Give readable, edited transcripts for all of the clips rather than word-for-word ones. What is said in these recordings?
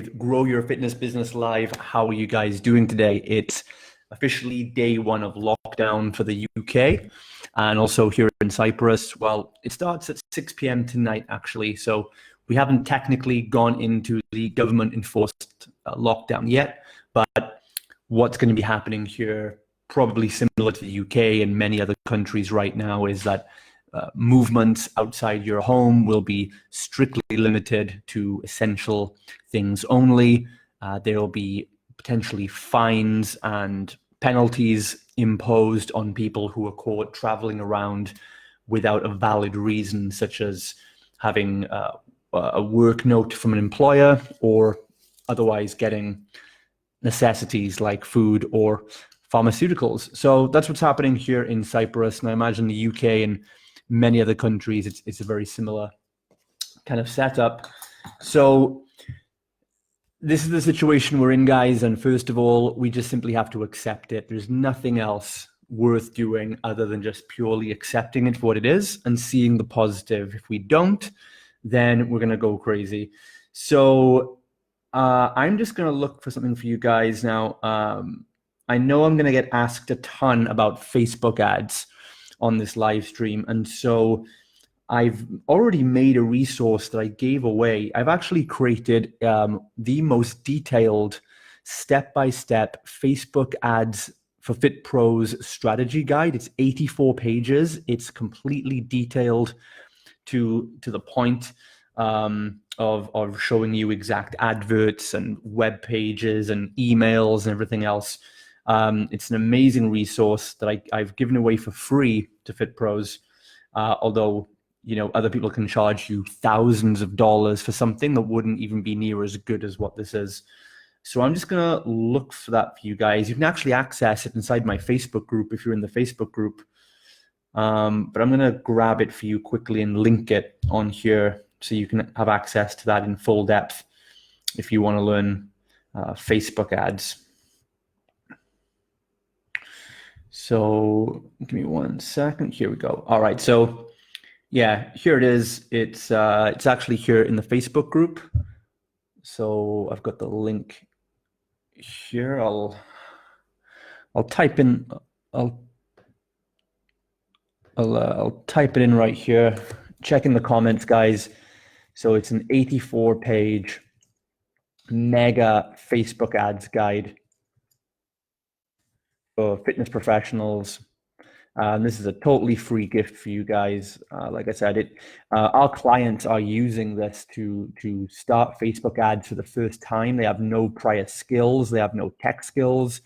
Grow Your Fitness Business Live. How are you guys doing today? It's officially day one of lockdown for the UK and also here in Cyprus. Well, it starts at 6 p.m. tonight, actually. So we haven't technically gone into the government enforced lockdown yet, but what's going to be happening here, probably similar to the UK and many other countries right now, is that movements outside your home will be strictly limited to essential things only. There will be potentially fines and penalties imposed on people who are caught traveling around without a valid reason, such as having a work note from an employer or otherwise getting necessities like food or pharmaceuticals. So that's what's happening here in Cyprus. And I imagine the UK and many other countries, it's a very similar kind of setup. So this is the situation we're in, guys. And first of all, we just simply have to accept it. There's nothing else worth doing other than just purely accepting it for what it is and seeing the positive. If we don't, then we're going to go crazy. So I'm just going to look for something for you guys now. I know I'm going to get asked a ton about Facebook ads on this live stream. And so I've already made a resource that I gave away. I've actually created the most detailed step-by-step Facebook ads for Fit Pros strategy guide. It's 84 pages. It's completely detailed to the point of showing you exact adverts and web pages and emails and everything else. It's an amazing resource that I've given away for free to Fit Pros, although other people can charge you thousands of dollars for something that wouldn't even be near as good as what this is. So I'm just gonna look for that for you guys. You can actually access it inside my Facebook group if you're in the Facebook group. But I'm gonna grab it for you quickly and link it on here so you can have access to that in full depth if you want to learn Facebook ads. So give me 1 second. Here we go. All right. So yeah, here it is. It's actually here in the Facebook group. So I've got the link here. I'll type in. I'll type it in right here. Check in the comments, guys. So it's an 84-page mega Facebook ads guide for fitness professionals. This is a totally free gift for you guys. Like I said, our clients are using this to start Facebook ads for the first time. They have no prior skills. They have no tech skills.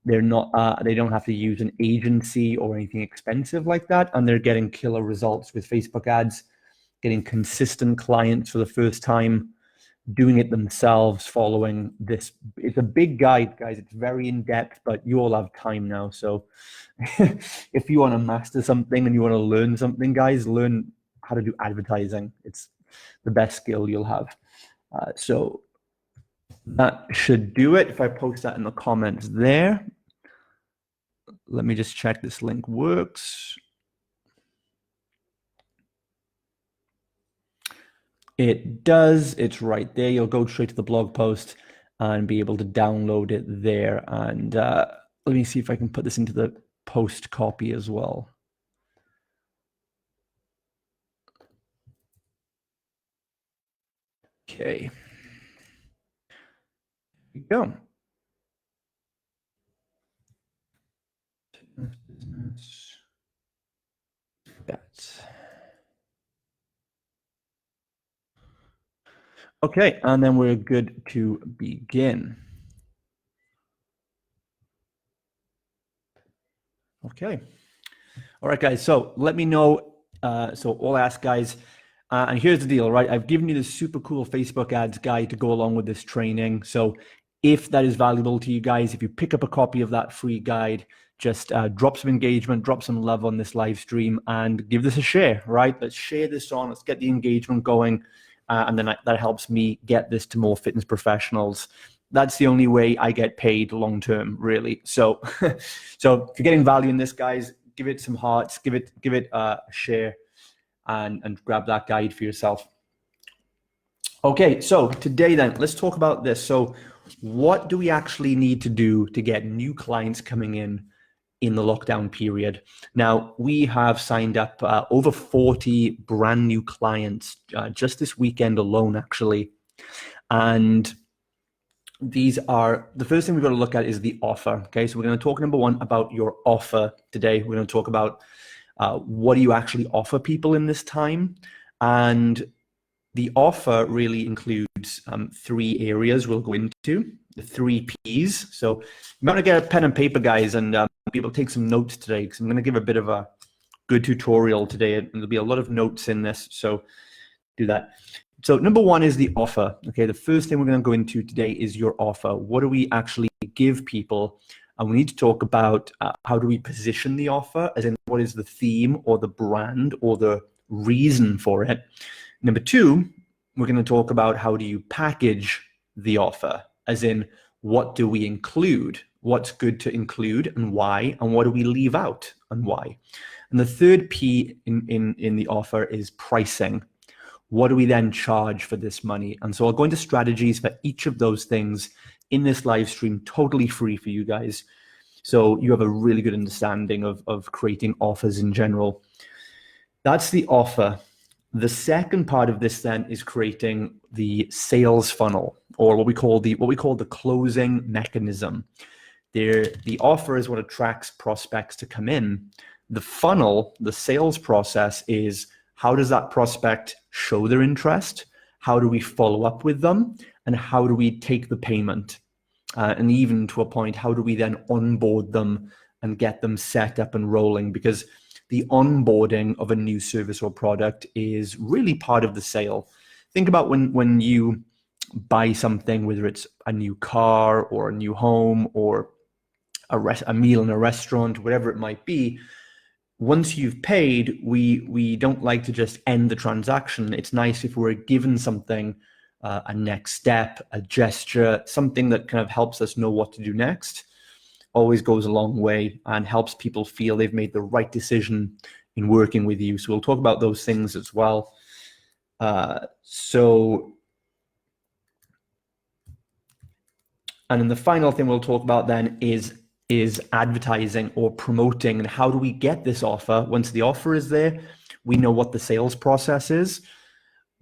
They're not. They don't have to use an agency or anything expensive like that, and they're getting killer results with Facebook ads, getting consistent clients for the first time, doing it themselves, following this. It's a big guide, guys. It's very in-depth, but you all have time now. So if you want to master something and you want to learn something, guys, learn how to do advertising. It's the best skill you'll have. So that should do it. If I post that in the comments there, let me just check this link works. It does. It's right there. You'll go straight to the blog post and be able to download it there. And let me see if I can put this into the post copy as well. Okay. Here we go. That's okay, and then we're good to begin. Okay. All right, guys. So let me know. So I'll ask, guys. And here's the deal, right? I've given you this super cool Facebook ads guide to go along with this training. So if that is valuable to you guys, if you pick up a copy of that free guide, just drop some engagement, drop some love on this live stream and give this a share, right? Let's share this on. Let's get the engagement going. And then that helps me get this to more fitness professionals. That's the only way I get paid long-term, really. So, so if you're getting value in this, guys, give it some hearts, give it a share, and grab that guide for yourself. Okay, so today then, let's talk about this. So what do we actually need to do to get new clients coming in the lockdown period? Now, we have signed up over 40 brand new clients just this weekend alone, actually. And these are the first thing we've got to look at is the offer. Okay, so we're going to talk number one about your offer today. We're going to talk about what do you actually offer people in this time. And the offer really includes three areas we'll go into, the three Ps. So you might want to get a pen and paper, guys, and people take some notes today because I'm going to give a bit of a good tutorial today. And there'll be a lot of notes in this, so do that. So number one is the offer. Okay, the first thing we're going to go into today is your offer. What do we actually give people? And we need to talk about how do we position the offer, as in what is the theme or the brand or the reason for it. Number two, we're going to talk about how do you package the offer, as in what do we include, what's good to include and why, and what do we leave out and why. And the third P in the offer is pricing. What do we then charge for this money? And so I'll go into strategies for each of those things in this live stream, totally free for you guys. So you have a really good understanding of creating offers in general. That's the offer. The second part of this then is creating the sales funnel, or what we call the closing mechanism. The offer is what attracts prospects to come in. The funnel, the sales process, is how does that prospect show their interest? How do we follow up with them? And how do we take the payment? And even to a point, how do we then onboard them and get them set up and rolling? Because the onboarding of a new service or product is really part of the sale. Think about when you buy something, whether it's a new car or a new home or a meal in a restaurant, whatever it might be. Once you've paid, we don't like to just end the transaction. It's nice if we're given something, a next step, a gesture, something that kind of helps us know what to do next. Always goes a long way and helps people feel they've made the right decision in working with you. So we'll talk about those things as well. And then the final thing we'll talk about then is advertising or promoting, and how do we get this offer? Once the offer is there, we know what the sales process is.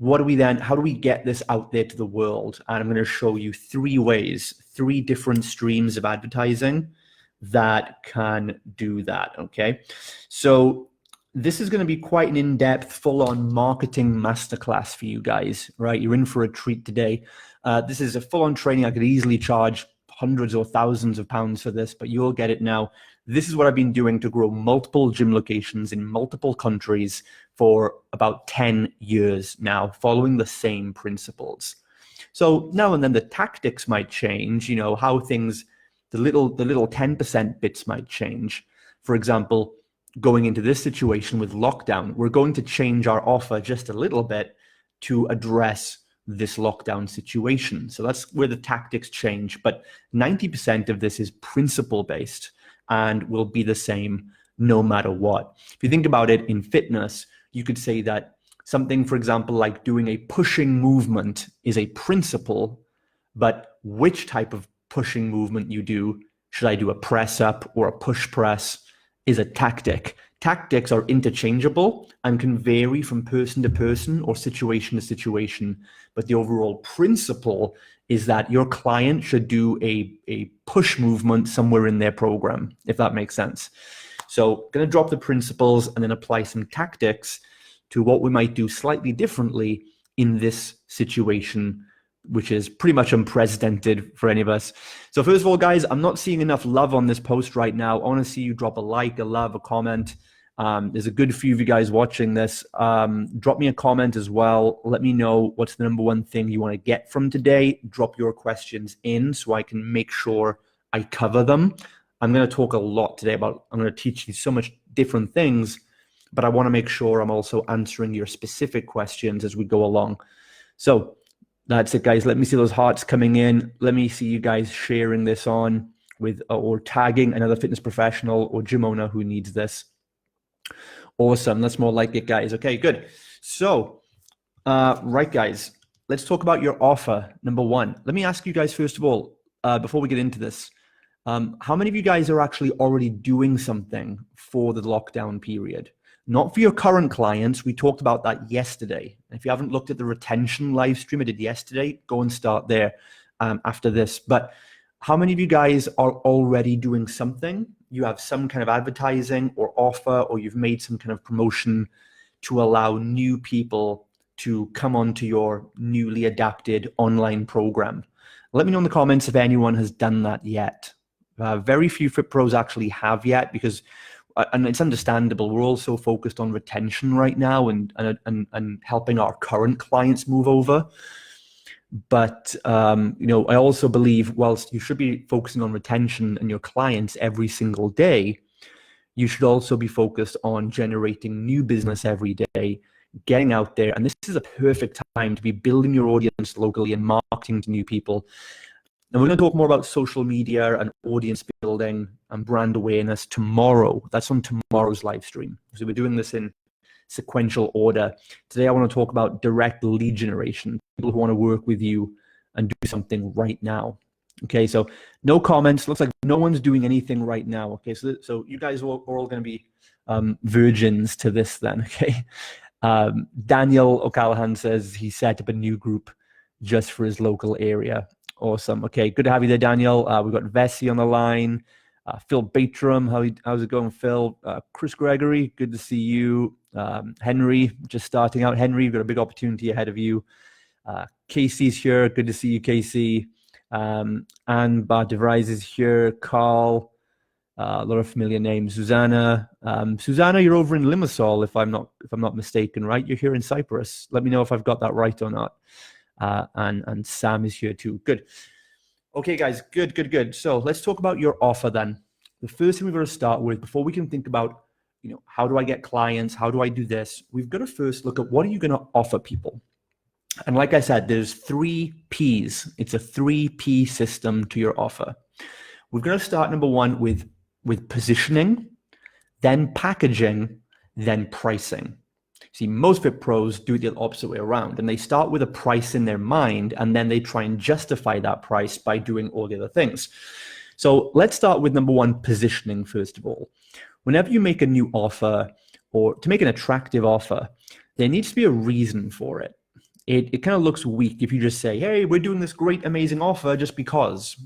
How do we get this out there to the world? And I'm going to show you three different streams of advertising that can do that. Okay, so this is going to be quite an in-depth, full-on marketing masterclass for you guys, right? You're in for a treat today. This is a full-on training. I could easily charge hundreds or thousands of pounds for this, but you'll get it now. This is what I've been doing to grow multiple gym locations in multiple countries for about 10 years now, following the same principles. So now and then the tactics might change, how things, the little 10% bits might change. For example, going into this situation with lockdown, we're going to change our offer just a little bit to address this lockdown situation. So that's where the tactics change. But 90% of this is principle based and will be the same no matter what. If you think about it in fitness, you could say that something, for example, like doing a pushing movement is a principle, but which type of pushing movement you do, should I do a press up or a push press, is a tactic. Tactics are interchangeable and can vary from person to person or situation to situation. But the overall principle is that your client should do a push movement somewhere in their program, if that makes sense. So going to drop the principles and then apply some tactics to what we might do slightly differently in this situation, which is pretty much unprecedented for any of us. So first of all, guys, I'm not seeing enough love on this post right now. I want to see you drop a like, a love, a comment. There's a good few of you guys watching this. Drop me a comment as well. Let me know what's the number one thing you want to get from today. Drop your questions in so I can make sure I cover them. I'm going to talk a lot today about, I'm going to teach you so much different things, but I want to make sure I'm also answering your specific questions as we go along. So that's it, guys. Let me see those hearts coming in. Let me see you guys sharing this on with or tagging another fitness professional or gym owner who needs this. Awesome. That's more like it, guys. Okay, good. So, right, guys, let's talk about your offer. Number one, let me ask you guys first of all, before we get into this, how many of you guys are actually already doing something for the lockdown period? Not for your current clients. We talked about that yesterday. If you haven't looked at the retention live stream I did yesterday, go and start there after this. But how many of you guys are already doing something? You have some kind of advertising or offer, or you've made some kind of promotion to allow new people to come onto your newly adapted online program. Let me know in the comments if anyone has done that yet. Very few Fit Pros actually have yet, because, and it's understandable, we're all so focused on retention right now and helping our current clients move over. But I also believe, whilst you should be focusing on retention and your clients every single day, you should also be focused on generating new business every day, getting out there. And this is a perfect time to be building your audience locally and marketing to new people. And we're going to talk more about social media and audience building and brand awareness tomorrow. That's on tomorrow's live stream. So we're doing this in sequential order. Today, I want to talk about direct lead generation, people who want to work with you and do something right now. Okay, so no comments. Looks like no one's doing anything right now. Okay, so you guys are all going to be virgins to this then. Okay, Daniel O'Callaghan says he set up a new group just for his local area. Awesome. Okay, good to have you there, Daniel. We've got Vessi on the line. Phil Batram, how's it going, Phil? Chris Gregory, good to see you. Henry, just starting out. Henry, you've got a big opportunity ahead of you. Casey's here. Good to see you, Casey. Anne DeVries is here. Carl, a lot of familiar names. Susanna, you're over in Limassol, if I'm not mistaken, right? You're here in Cyprus. Let me know if I've got that right or not. And Sam is here too. Good. Okay, guys. Good. So let's talk about your offer then. The first thing we've got to start with, before we can think about, how do I get clients? How do I do this? We've got to first look at what are you going to offer people? And like I said, there's 3 Ps. It's a 3P system to your offer. We're going to start number 1 with positioning, then packaging, then pricing. See, most Fit Pros do it the opposite way around, and they start with a price in their mind, and then they try and justify that price by doing all the other things. So let's start with number 1, positioning, first of all. Whenever you make a new offer, or to make an attractive offer, there needs to be a reason for it. It kind of looks weak if you just say, hey, we're doing this great, amazing offer just because,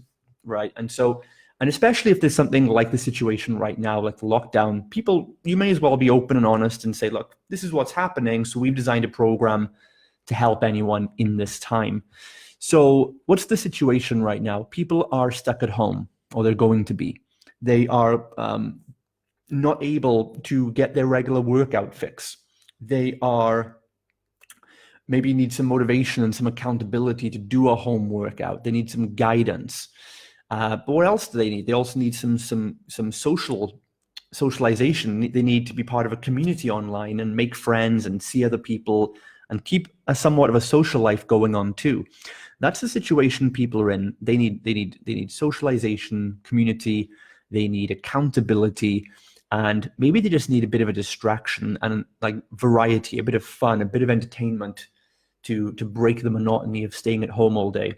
right? And especially if there's something like the situation right now, like the lockdown, you may as well be open and honest and say, look, this is what's happening. So we've designed a program to help anyone in this time. So what's the situation right now? People are stuck at home, or they're going to be. They are not able to get their regular workout fix. They are maybe need some motivation and some accountability to do a home workout. They need some guidance. But what else do they need? They also need some socialization. They need to be part of a community online and make friends and see other people and keep somewhat of a social life going on too. That's the situation people are in. They need socialization, community. They need accountability, and maybe they just need a bit of a distraction and like variety, a bit of fun, a bit of entertainment to break the monotony of staying at home all day.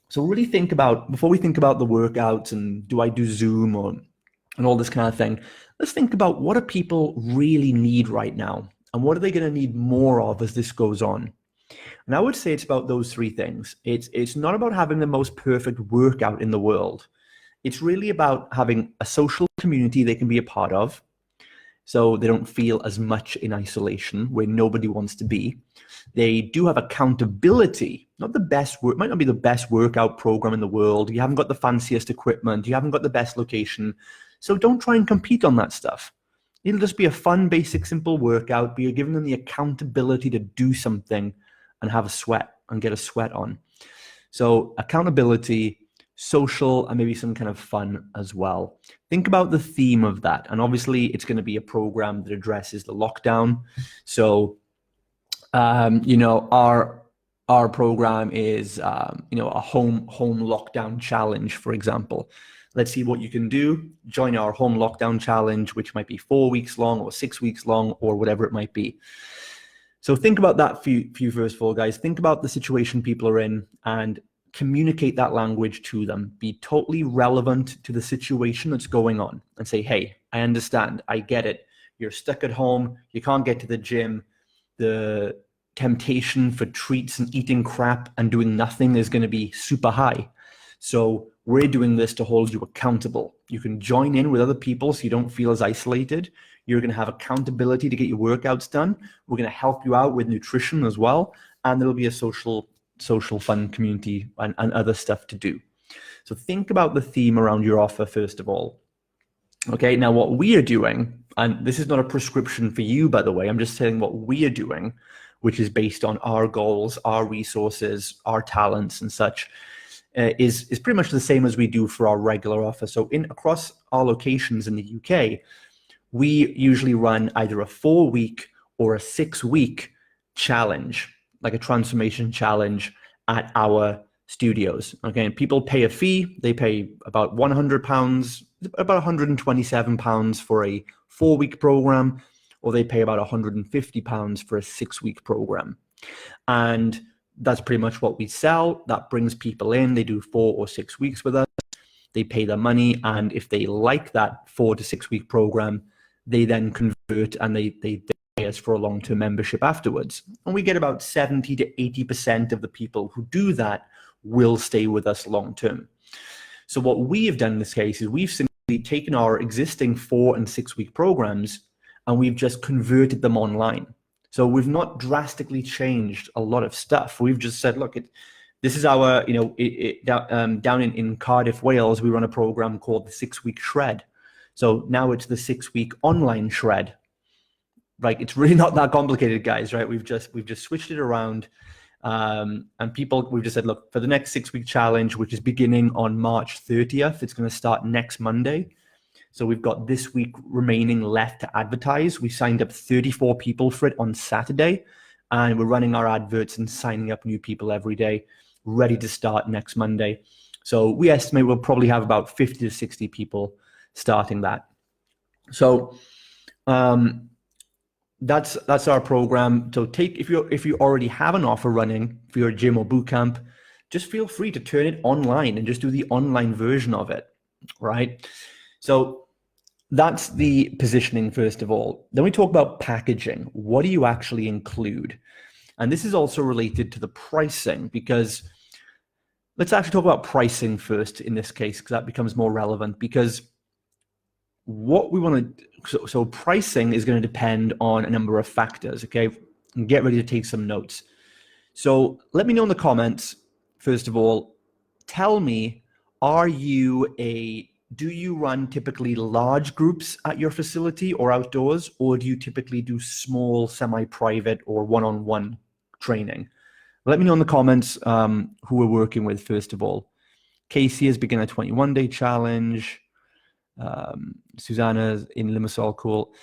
So really think about, before we think about the workouts and do I do Zoom and all this kind of thing, let's think about what do people really need right now, and what are they going to need more of as this goes on. And I would say it's about those 3 things. It's not about having the most perfect workout in the world. It's really about having a social community they can be a part of, so they don't feel as much in isolation where nobody wants to be. They do have accountability, might not be the best workout program in the world. You haven't got the fanciest equipment. You haven't got the best location. So don't try and compete on that stuff. It'll just be a fun, basic, simple workout, but you're giving them the accountability to do something and have a sweat and get a sweat on. So accountability, social, and maybe some kind of fun as well. Think about the theme of that. And obviously it's going to be a program that addresses the lockdown. So, our program is, a home lockdown challenge, for example. Let's see what you can do. Join our home lockdown challenge, which might be 4 weeks long or 6 weeks long or whatever it might be. So think about that for you first of all, guys. Think about the situation people are in and communicate that language to them. Be totally relevant to the situation that's going on and say, hey, I understand. I get it. You're stuck at home. You can't get to the gym. The temptation for treats and eating crap and doing nothing is going to be super high. So we're doing this to hold you accountable. You can join in with other people so you don't feel as isolated. You're going to have accountability to get your workouts done. We're going to help you out with nutrition as well. And there'll be a social fun community and other stuff to do. So think about the theme around your offer first of all. Okay, now what we are doing, and this is not a prescription for you, by the way, I'm just saying what we are doing, which is based on our goals, our resources, our talents and such, is pretty much the same as we do for our regular offer. So across our locations in the UK, we usually run either a 4-week or a 6-week challenge, like a transformation challenge at our studios. Okay, and people pay a fee. They pay about £100, about £127 for a 4-week program, or they pay about £150 for a 6-week program. And that's pretty much what we sell. That brings people in. They do 4 or 6 weeks with us. They pay their money. And if they like that 4 to 6 week program, they then convert and they pay us for a long-term membership afterwards. And we get about 70 to 80% of the people who do that will stay with us long-term. So what we have done in this case is we've simply taken our existing 4 and 6 week programs and we've just converted them online. So we've not drastically changed a lot of stuff. We've just said, look, this is our, down in Cardiff, Wales, we run a program called the 6-week shred. So now it's the 6-week online shred. Like, it's really not that complicated, guys, right? We've just switched it around. And we've just said, look, for the next 6-week challenge, which is beginning on March 30th, it's going to start next Monday. So we've got this week remaining left to advertise. We signed up 34 people for it on Saturday, and we're running our adverts and signing up new people every day, ready to start next Monday. So we estimate we'll probably have about 50 to 60 people starting that. So that's our program. So if you already have an offer running for your gym or bootcamp, just feel free to turn it online and just do the online version of it, right? So that's the positioning, first of all. Then we talk about packaging. What do you actually include? And this is also related to the pricing, because let's actually talk about pricing first in this case, because that becomes more relevant. Because what we want to, so pricing is going to depend on a number of factors, okay? And get ready to take some notes. So let me know in the comments, first of all, tell me, do you run typically large groups at your facility or outdoors, or do you typically do small, semi-private or one-on-one training? Let me know in the comments who we're working with, first of all. Casey has begun a 21-day challenge. Susanna's in Limassol, cool.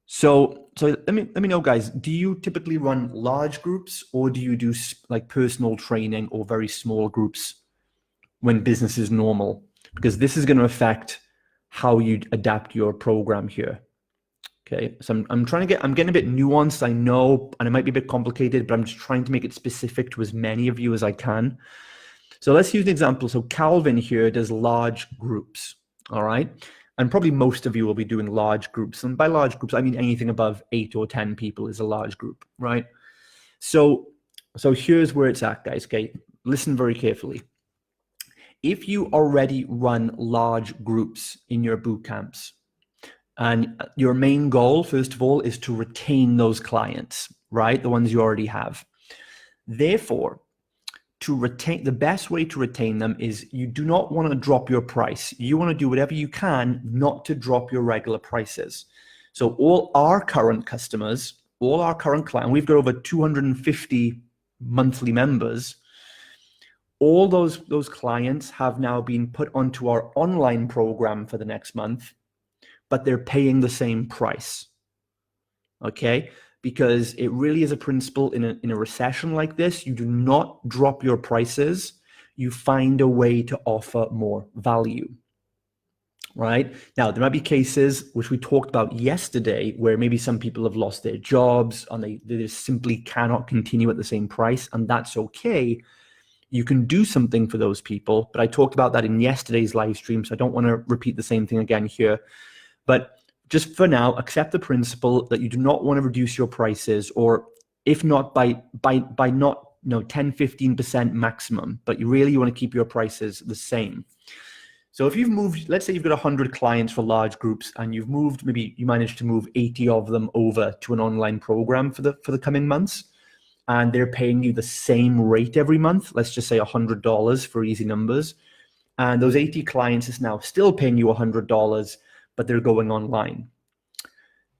So let me know, guys, do you typically run large groups, or do you do like personal training or very small groups when business is normal? Because this is going to affect how you adapt your program here. Okay, so I'm getting a bit nuanced, I know, and it might be a bit complicated, but I'm just trying to make it specific to as many of you as I can. So let's use an example. So Calvin here does large groups, all right? And probably most of you will be doing large groups. And by large groups, I mean anything above 8 or 10 people is a large group, right? So here's where it's at, guys, okay? Listen very carefully. If you already run large groups in your boot camps, and your main goal, first of all, is to retain those clients, right? The ones you already have. Therefore, the best way to retain them is you do not want to drop your price. You want to do whatever you can not to drop your regular prices. So all our current customers, all our current clients, we've got over 250 monthly members. All those clients have now been put onto our online program for the next month, but they're paying the same price, okay? Because it really is a principle in a recession like this. You do not drop your prices. You find a way to offer more value. right? Now, there might be cases which we talked about yesterday where maybe some people have lost their jobs and they just simply cannot continue at the same price, and that's okay. You can do something for those people, but I talked about that in yesterday's live stream, so I don't want to repeat the same thing again here. But just for now, accept the principle that you do not want to reduce your prices, or if not by not 10-15% maximum, but you really want to keep your prices the same. So if you've moved, let's say you've got 100 clients for large groups, and you've moved, maybe you managed to move 80 of them over to an online program for the coming months, and they're paying you the same rate every month, let's just say $100 for easy numbers, and those 80 clients is now still paying you $100, but they're going online.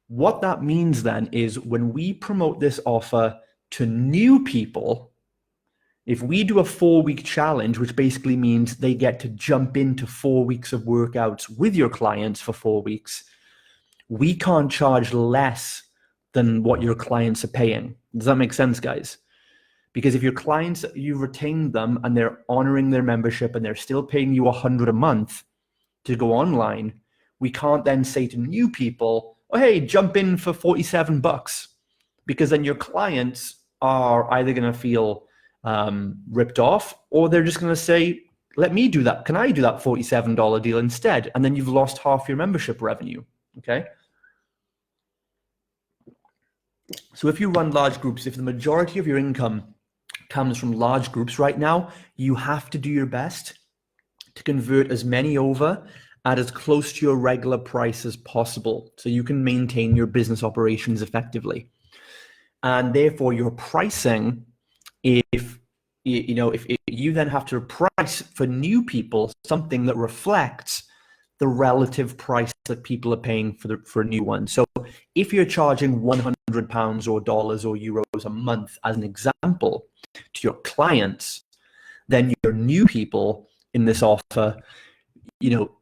What that means then is when we promote this offer to new people, if we do a 4-week challenge, which basically means they get to jump into 4 weeks of workouts with your clients for 4 weeks, we can't charge less than what your clients are paying. Does that make sense, guys? Because if your clients, you retain them and they're honoring their membership and they're still paying you $100 a month to go online, we can't then say to new people, oh, hey, jump in for $47, because then your clients are either going to feel ripped off, or they're just going to say, let me do that. Can I do that $47 deal instead? And then you've lost half your membership revenue. Okay. So if you run large groups, if the majority of your income comes from large groups right now, you have to do your best to convert as many over at as close to your regular price as possible, so you can maintain your business operations effectively. And therefore your pricing, if you then have to price for new people something that reflects the relative price that people are paying for a new one. So if you're charging £100 or dollars or euros a month as an example to your clients, then your new people in this offer,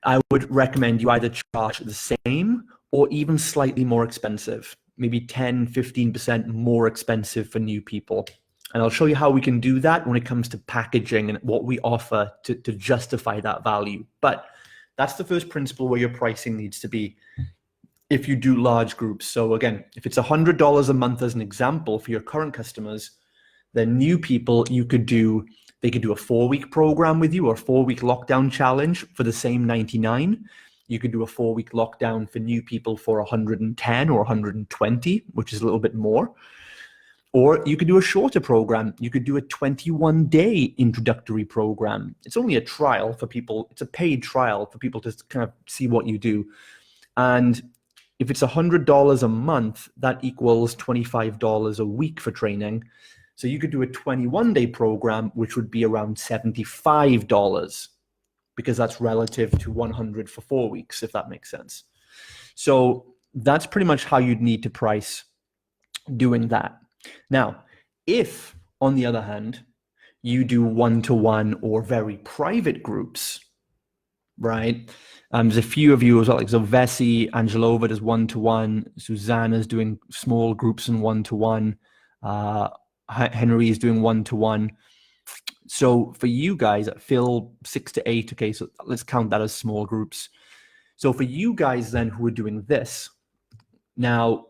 I would recommend you either charge the same or even slightly more expensive, maybe 10-15% more expensive for new people. And I'll show you how we can do that when it comes to packaging and what we offer to justify that value. But that's the first principle where your pricing needs to be if you do large groups. So again, if it's $100 a month as an example for your current customers, then new people, they could do a 4-week program with you or a 4-week lockdown challenge for the same 99. You could do a 4-week lockdown for new people for 110 or 120, which is a little bit more. Or you could do a shorter program. You could do a 21-day introductory program. It's only a trial for people. It's a paid trial for people to kind of see what you do. And if it's $100 a month, that equals $25 a week for training. So you could do a 21-day program, which would be around $75, because that's relative to 100 for 4 weeks, if that makes sense. So that's pretty much how you'd need to price doing that. Now, if, on the other hand, you do one-to-one or very private groups, right? There's a few of you as well, like Vessi, Angelova does one-to-one, Susanna's doing small groups and one-to-one, Henry is doing one-to-one. So for you guys, Phil, 6 to 8, okay, so let's count that as small groups. So for you guys then who are doing this, now,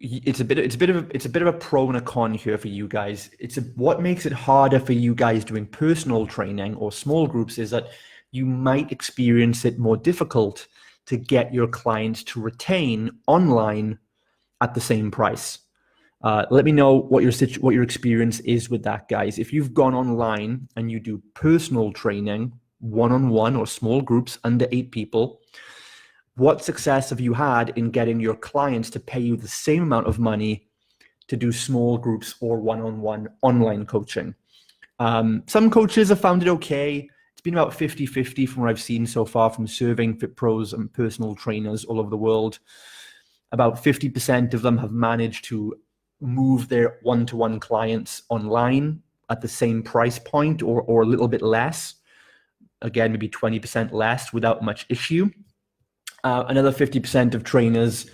it's a bit of a pro and a con here for you guys. What makes it harder for you guys doing personal training or small groups is that you might experience it more difficult to get your clients to retain online at the same price. Let me know what your experience is with that, guys. If you've gone online and you do personal training, one-on-one or small groups under 8 people, what success have you had in getting your clients to pay you the same amount of money to do small groups or one-on-one online coaching? Some coaches have found it okay. It's been about 50-50 from what I've seen so far from serving fit pros and personal trainers all over the world. About 50% of them have managed to move their one-to-one clients online at the same price point or a little bit less. Again, maybe 20% less without much issue. Another 50% of trainers,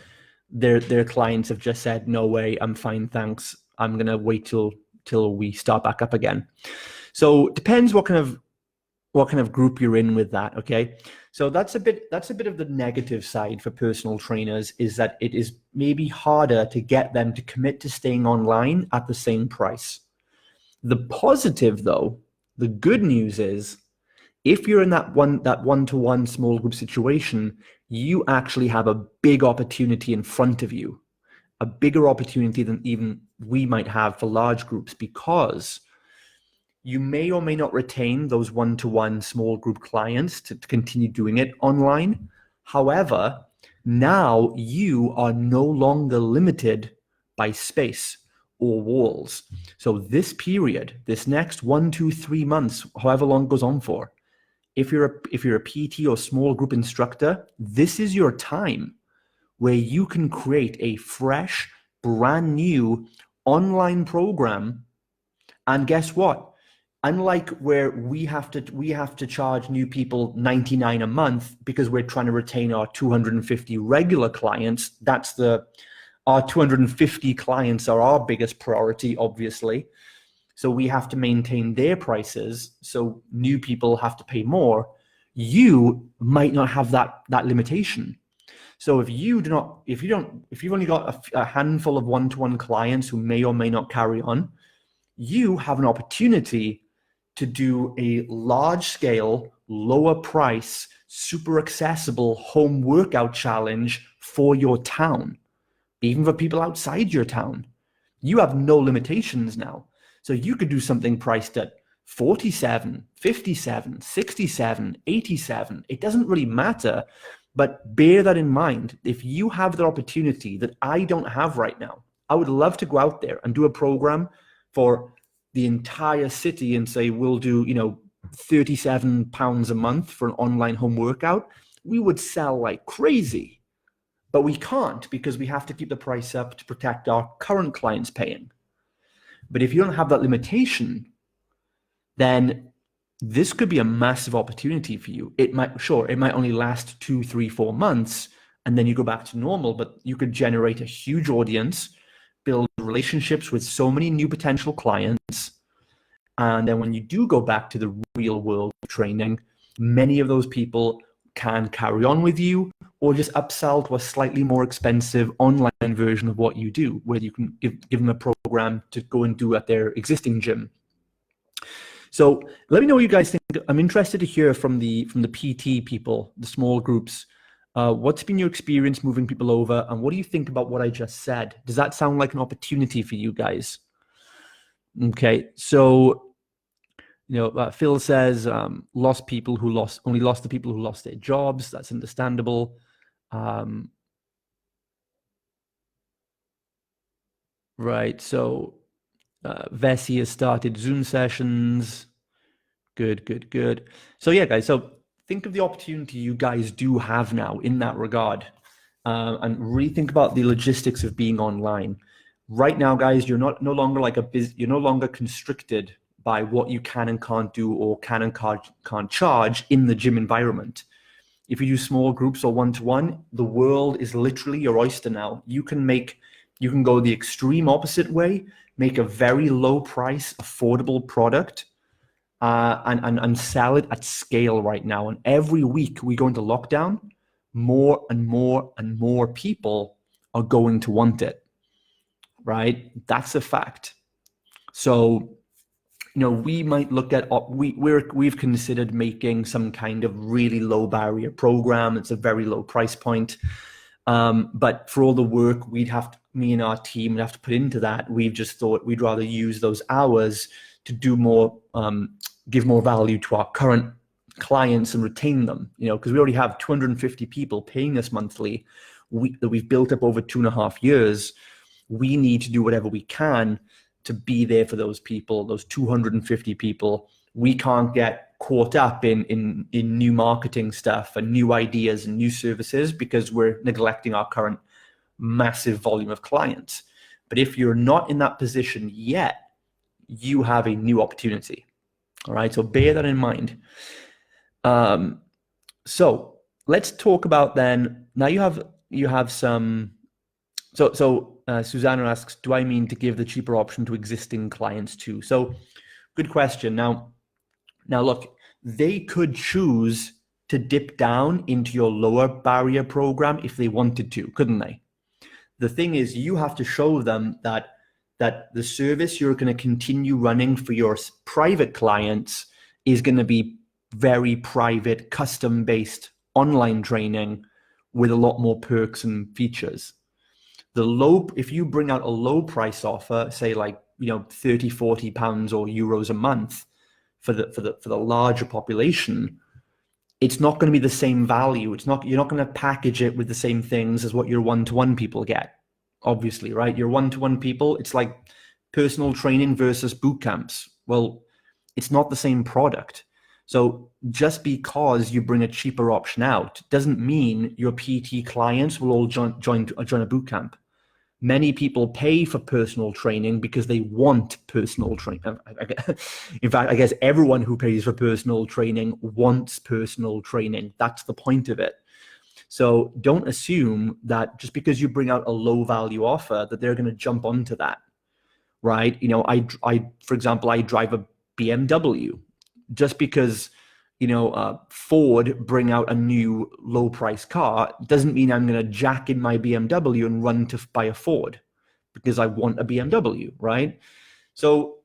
their clients have just said, no way, I'm fine, thanks. I'm going to wait till we start back up again. So it depends what kind of group you're in with that. Okay. So that's a bit of the negative side for personal trainers, is that it is maybe harder to get them to commit to staying online at the same price. The positive though, the good news is, if you're in that one-to-one small group situation, you actually have a big opportunity in front of you, a bigger opportunity than even we might have for large groups, because you may or may not retain those one-to-one small group clients to continue doing it online. However, now you are no longer limited by space or walls. So this period, this next 1, 2, 3 months, however long it goes on for, if you're a PT or small group instructor, this is your time where you can create a fresh, brand new online program. And guess what? Unlike where we have to charge new people $99 a month because we're trying to retain our 250 regular clients. Our 250 clients are our biggest priority, obviously. So we have to maintain their prices. So new people have to pay more. You might not have that limitation. So if you've only got a handful of one-to-one clients who may or may not carry on, you have an opportunity to do a large-scale, lower price, super accessible home workout challenge for your town, even for people outside your town. You have no limitations now. So you could do something priced at 47, 57, 67, 87. It doesn't really matter, but bear that in mind. If you have the opportunity that I don't have right now, I would love to go out there and do a program for the entire city and say, we'll do, £37 a month for an online home workout. We would sell like crazy, but we can't because we have to keep the price up to protect our current clients paying. But if you don't have that limitation, then this could be a massive opportunity for you. It might only last 2, 3, 4 months, and then you go back to normal, but you could generate a huge audience, build relationships with so many new potential clients. And then when you do go back to the real world training, many of those people can carry on with you or just upsell to a slightly more expensive online version of what you do, where you can give them a program to go and do at their existing gym. So let me know what you guys think. I'm interested to hear from the PT people, the small groups. What's been your experience moving people over, and what do you think about what I just said? Does that sound like an opportunity for you guys? Okay, so Phil says only lost the people who lost their jobs. That's understandable. Right. So Vessi has started Zoom sessions. Good. So yeah, guys. So think of the opportunity you guys do have now in that regard, and really think about the logistics of being online. Right now, guys, you're no longer you're no longer constricted by what you can and can't do or can and can't charge in the gym environment. If you do small groups or one-to-one, the world is literally your oyster now. You can go the extreme opposite way, make a very low price, affordable product, and sell it at scale right now. And every week we go into lockdown, more and more and more people are going to want it, right? That's a fact. So, we might look at, we've considered making some kind of really low barrier program. It's a very low price point. But for all the work me and our team would have to put into that, we've just thought we'd rather use those hours to do more, give more value to our current clients and retain them, because we already have 250 people paying us monthly that we've built up over 2.5 years. We need to do whatever we can to be there for those people, those 250 people. We can't get caught up in new marketing stuff and new ideas and new services because we're neglecting our current massive volume of clients. But if you're not in that position yet, you have a new opportunity. All right, so bear that in mind. So let's talk about then. Now you have some. So Susanna asks, do I mean to give the cheaper option to existing clients too? So good question. Now look, they could choose to dip down into your lower barrier program if they wanted to, couldn't they? The thing is, you have to show them that the service you're going to continue running for your private clients is going to be very private, custom-based online training with a lot more perks and features. If you bring out a low price offer, say like 30, 40 pounds or euros a month for the larger population, it's not going to be the same value. You're not going to package it with the same things as what your one-to-one people get. Obviously, right? Your one-to-one people, it's like personal training versus boot camps. Well, it's not the same product. So just because you bring a cheaper option out doesn't mean your PT clients will all join a boot camp. Many people pay for personal training because they want personal training. In fact, I guess everyone who pays for personal training wants personal training. That's the point of it. So don't assume that just because you bring out a low value offer that they're going to jump onto that, right? For example, I drive a BMW. Just because Ford bring out a new low price car doesn't mean I'm going to jack in my BMW and run to buy a Ford because I want a BMW, right? So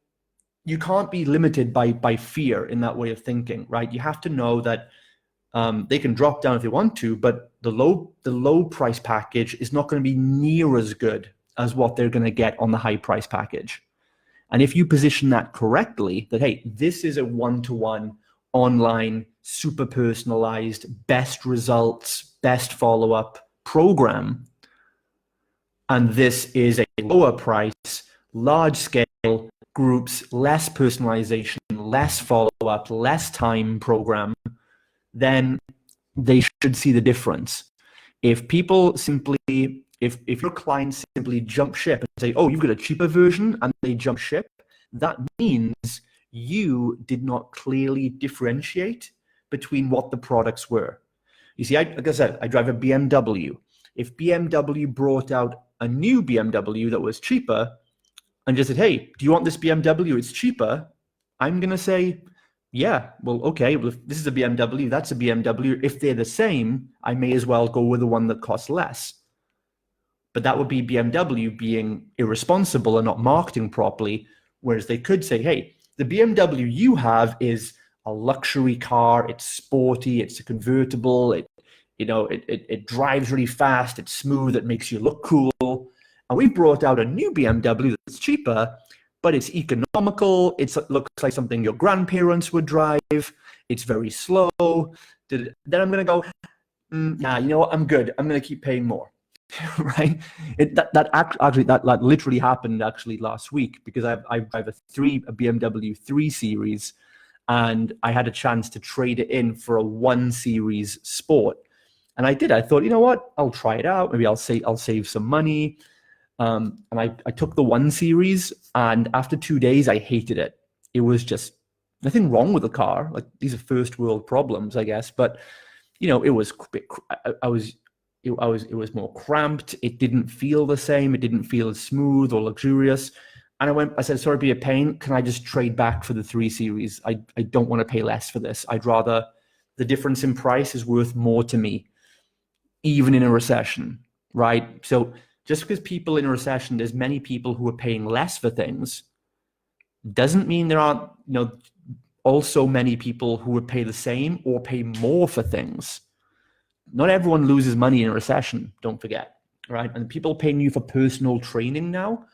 you can't be limited by fear in that way of thinking, right? You have to know that they can drop down if they want to, but the low price package is not going to be near as good as what they're going to get on the high price package. And if you position that correctly, that, hey, this is a one-to-one online, super personalized, best results, best follow-up program, and this is a lower price, large scale groups, less personalization, less follow-up, less time program, then they should see the difference. If your clients simply jump ship and say, oh, you've got a cheaper version, and they jump ship, that means you did not clearly differentiate between what the products were. You see, like I said, I drive a BMW. If BMW brought out a new BMW that was cheaper and just said, hey, do you want this BMW? It's cheaper. I'm going to say, yeah, well, okay, well, if this is a BMW, that's a BMW. If they're the same, I may as well go with the one that costs less. But that would be BMW being irresponsible and not marketing properly, whereas they could say, hey, the BMW you have is a luxury car, it's sporty, it's a convertible, it drives really fast, it's smooth, it makes you look cool. And we brought out a new BMW that's cheaper, but it's economical, it looks like something your grandparents would drive, it's very slow. Then I'm going to go, nah, you know what, I'm good, I'm going to keep paying more. Right? That literally happened actually last week, because I drive a BMW 3 Series, and I had a chance to trade it in for a 1 Series Sport. And I did. I thought, you know what? I'll try it out. Maybe I'll save some money. And I took the 1 Series, and after 2 days, I hated it. It was just nothing wrong with the car. Like, these are first world problems, I guess. But it was it was more cramped. It didn't feel the same. It didn't feel as smooth or luxurious. And I said, sorry to be a pain. Can I just trade back for the 3 Series? I don't want to pay less for this. The difference in price is worth more to me, even in a recession, right? So just because people in a recession, there's many people who are paying less for things, doesn't mean there aren't, also many people who would pay the same or pay more for things. Not everyone loses money in a recession, don't forget, right? And people paying you for personal training now,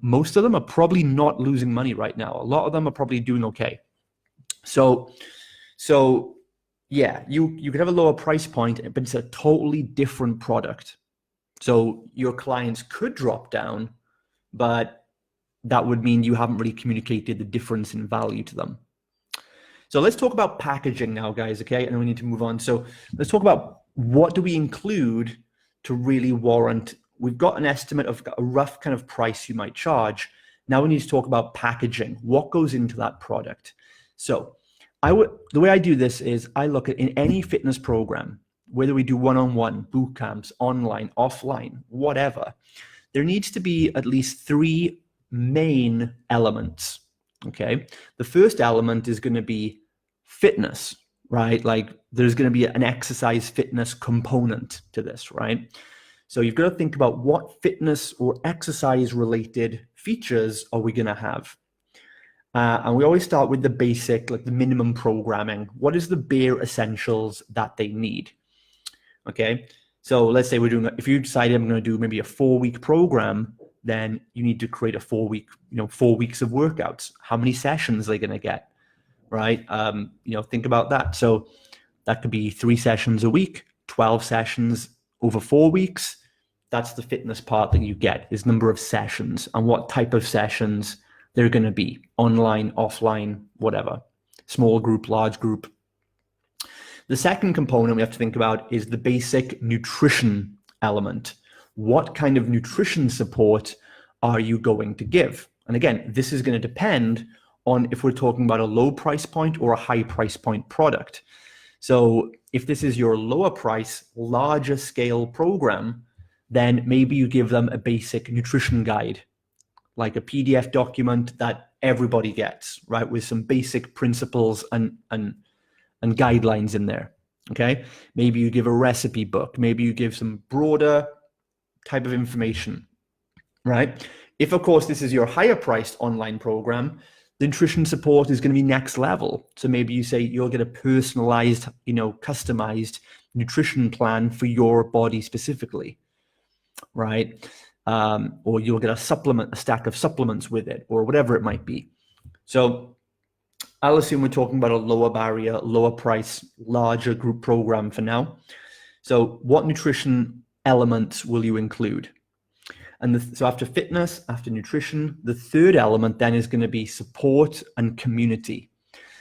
most of them are probably not losing money right now. A lot of them are probably doing okay. So yeah, you could have a lower price point, but it's a totally different product. So your clients could drop down, but that would mean you haven't really communicated the difference in value to them. So let's talk about packaging now, guys, okay? And then we need to move on. So let's talk about what do we include to really warrant. We've got an estimate of a rough kind of price you might charge. Now we need to talk about packaging. What goes into that product? So the way I do this is I look at, in any fitness program, whether we do one-on-one, boot camps, online, offline, whatever, there needs to be at least 3 main elements. Okay, the first element is going to be fitness, right? Like there's going to be an exercise fitness component to this, right? So you've got to think about what fitness or exercise related features are we going to have? And we always start with the basic, like the minimum programming. What is the bare essentials that they need? Okay. So let's say if you decide I'm going to do maybe a 4-week program, then you need to create a 4 weeks of workouts. How many sessions are they going to get? Right. Think about that. So that could be 3 sessions a week, 12 sessions over 4 weeks. That's the fitness part that you get, is number of sessions and what type of sessions they're going to be, online, offline, whatever, small group, large group. The second component we have to think about is the basic nutrition element. What kind of nutrition support are you going to give? And again, this is going to depend on if we're talking about a low price point or a high price point product. So if this is your lower price, larger scale program, then maybe you give them a basic nutrition guide, like a PDF document that everybody gets, right? With some basic principles and guidelines in there, okay? Maybe you give a recipe book. Maybe you give some broader type of information, right? If, of course, this is your higher priced online program, the nutrition support is going to be next level. So maybe you say you'll get a personalized, customized nutrition plan for your body specifically, right? Or you'll get a stack of supplements with it, or whatever it might be. So I'll assume we're talking about a lower barrier, lower price, larger group program for now. So what nutrition elements will you include? And so after fitness, after nutrition, the third element then is going to be support and community.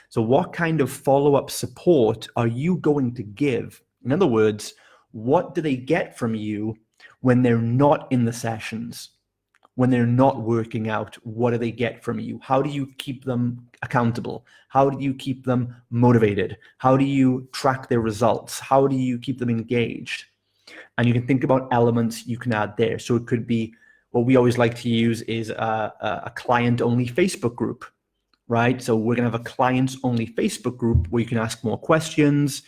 So what kind of follow-up support are you going to give? In other words, what do they get from you when they're not in the sessions? When they're not working out, what do they get from you? How do you keep them accountable? How do you keep them motivated? How do you track their results? How do you keep them engaged? And you can think about elements you can add there. So it could be, what we always like to use is a client-only Facebook group, right? So we're going to have a clients-only Facebook group where you can ask more questions.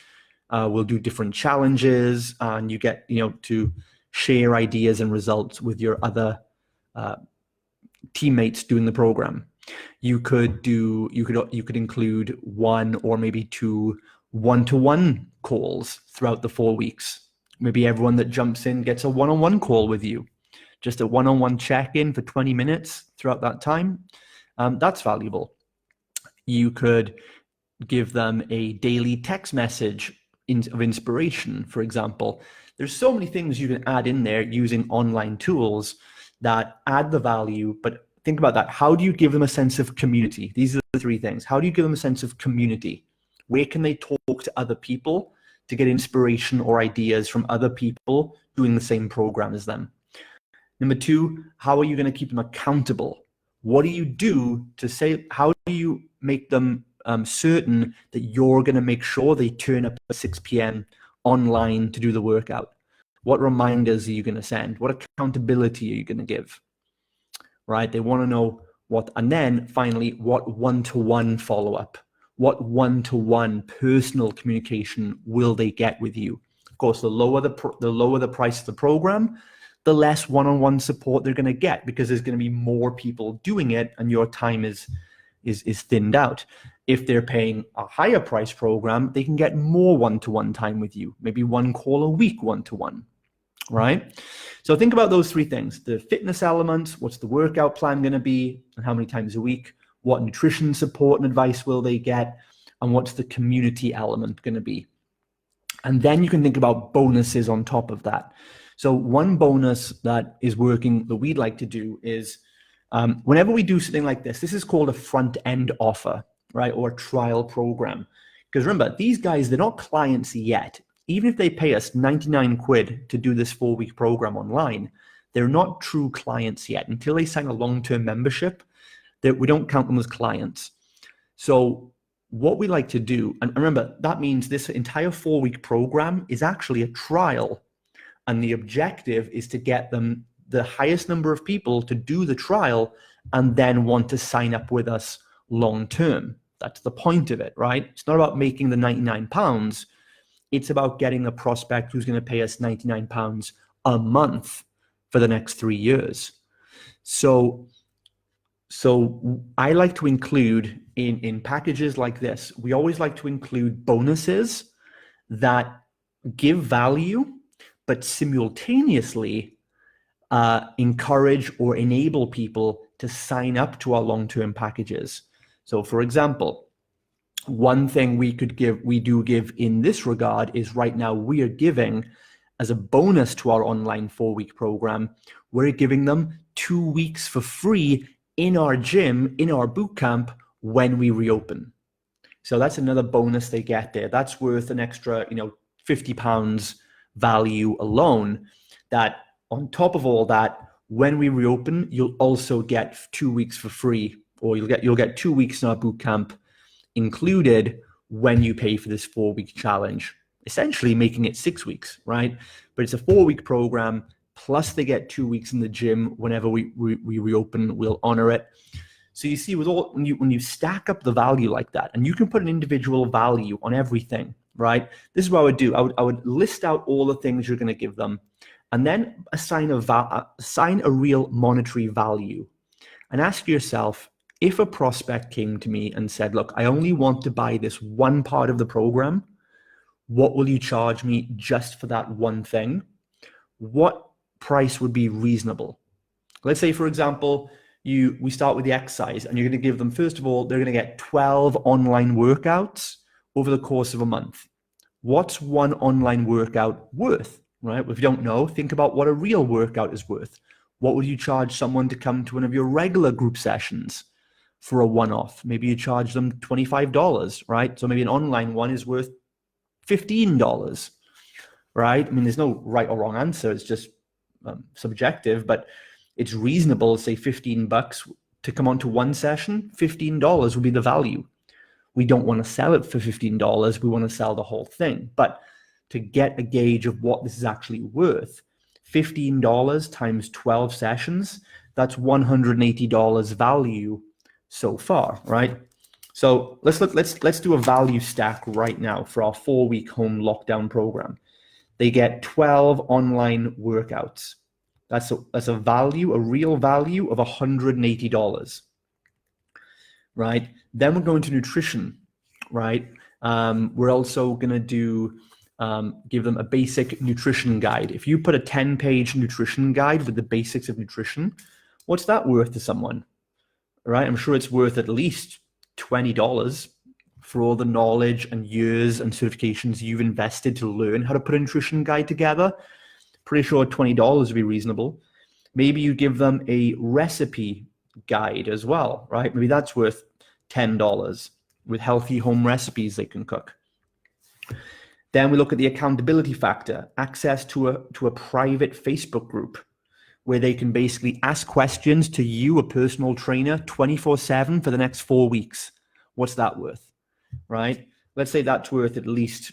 We'll do different challenges, and you get, to share ideas and results with your other teammates doing the program. You could include 1 or maybe 2 one-to-one calls throughout the 4 weeks. Maybe everyone that jumps in gets a one-on-one call with you, just a one-on-one check-in for 20 minutes throughout that time. That's valuable. You could give them a daily text message of inspiration, for example. There's so many things you can add in there using online tools that add the value, but think about that. How do you give them a sense of community? These are the 3 things. How do you give them a sense of community? Where can they talk to other people to get inspiration or ideas from other people doing the same program as them? Number 2, how are you going to keep them accountable? What do you do to say, how do you make them certain that you're going to make sure they turn up at 6 p.m. online to do the workout? What reminders are you going to send? What accountability are you going to give? Right? They want to know what, and then finally, what one-to-one follow-up, what one-to-one personal communication will they get with you? Of course, the lower the price of the program, the less one-on-one support they're going to get, because there's going to be more people doing it and your time is thinned out. If they're paying a higher price program, they can get more one-to-one time with you, maybe 1 call a week one-to-one, right? So think about those 3 things: the fitness element, what's the workout plan going to be, and how many times a week, what nutrition support and advice will they get, and what's the community element going to be. And then you can think about bonuses on top of that. So one bonus that is working that we'd like to do is whenever we do something like this is called a front-end offer, right? Or a trial program. Because remember, these guys, they're not clients yet. Even if they pay us 99 quid to do this 4-week program online, they're not true clients yet. Until they sign a long-term membership, we don't count them as clients. So what we like to do, and remember, that means this entire 4-week program is actually a trial. And the objective is to get them the highest number of people to do the trial and then want to sign up with us long term. That's the point of it, right? It's not about making the £99. It's about getting a prospect who's going to pay us £99 a month for the next 3 years. So I like to include in packages like this, we always like to include bonuses that give value, but simultaneously encourage or enable people to sign up to our long-term packages. So for example, one thing we do give in this regard is right now we are giving as a bonus to our online 4-week program, we're giving them 2 weeks for free in our gym, in our boot camp when we reopen. So that's another bonus they get there. That's worth an extra, £50 value alone. That on top of all that, when we reopen, you'll also get 2 weeks for free, or you'll get 2 weeks in our boot camp included when you pay for this 4-week challenge, essentially making it 6 weeks, right? But it's a 4-week program, plus they get 2 weeks in the gym whenever we reopen, we'll honor it. So you see, when you stack up the value like that, and you can put an individual value on everything, right? This is what I would do. I would list out all the things you're going to give them, and then assign a real monetary value, and ask yourself, if a prospect came to me and said, look, I only want to buy this one part of the program, what will you charge me just for that one thing? What price would be reasonable? Let's say, for example, we start with the exercise, and you're going to give them, first of all, they're going to get 12 online workouts over the course of a month. What's one online workout worth, right? If you don't know, think about what a real workout is worth. What would you charge someone to come to one of your regular group sessions for a one-off? Maybe you charge them $25, right? So maybe an online one is worth $15, right? I mean, there's no right or wrong answer. It's just subjective, but it's reasonable to say $15 to come onto one session. $15 would be the value. We don't want to sell it for $15. We want to sell the whole thing. But to get a gauge of what this is actually worth, $15 times 12 sessions, that's $180 value so far, right? So let's do a value stack right now for our 4-week home lockdown program. They get 12 online workouts. That's a value, a real value of $180, right? Then we're going to nutrition, right? We're also going to give them a basic nutrition guide. If you put a 10-page nutrition guide with the basics of nutrition, what's that worth to someone, right? I'm sure it's worth at least $20 for all the knowledge and years and certifications you've invested to learn how to put a nutrition guide together. Pretty sure $20 would be reasonable. Maybe you give them a recipe guide as well, right? Maybe that's worth $10 with healthy home recipes they can cook. Then we look at the accountability factor, access to a private Facebook group where they can basically ask questions to you, a personal trainer, 24/7 for the next 4 weeks. What's that worth, right? Let's say that's worth at least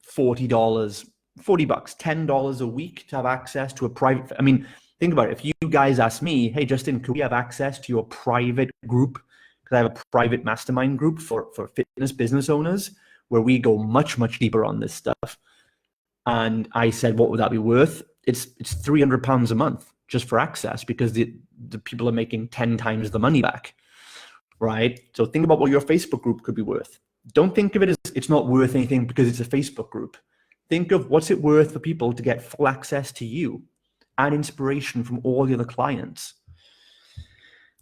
$40, $10 a week to have access to a private. I mean, think about it. If you guys ask me, hey, Justin, could we have access to your private group? Because I have a private mastermind group for fitness business owners where we go much, much deeper on this stuff. And I said, what would that be worth? It's £300 a month just for access, because the people are making 10 times the money back, right? So think about what your Facebook group could be worth. Don't think of it as it's not worth anything because it's a Facebook group. Think of what's it worth for people to get full access to you and inspiration from all the other clients.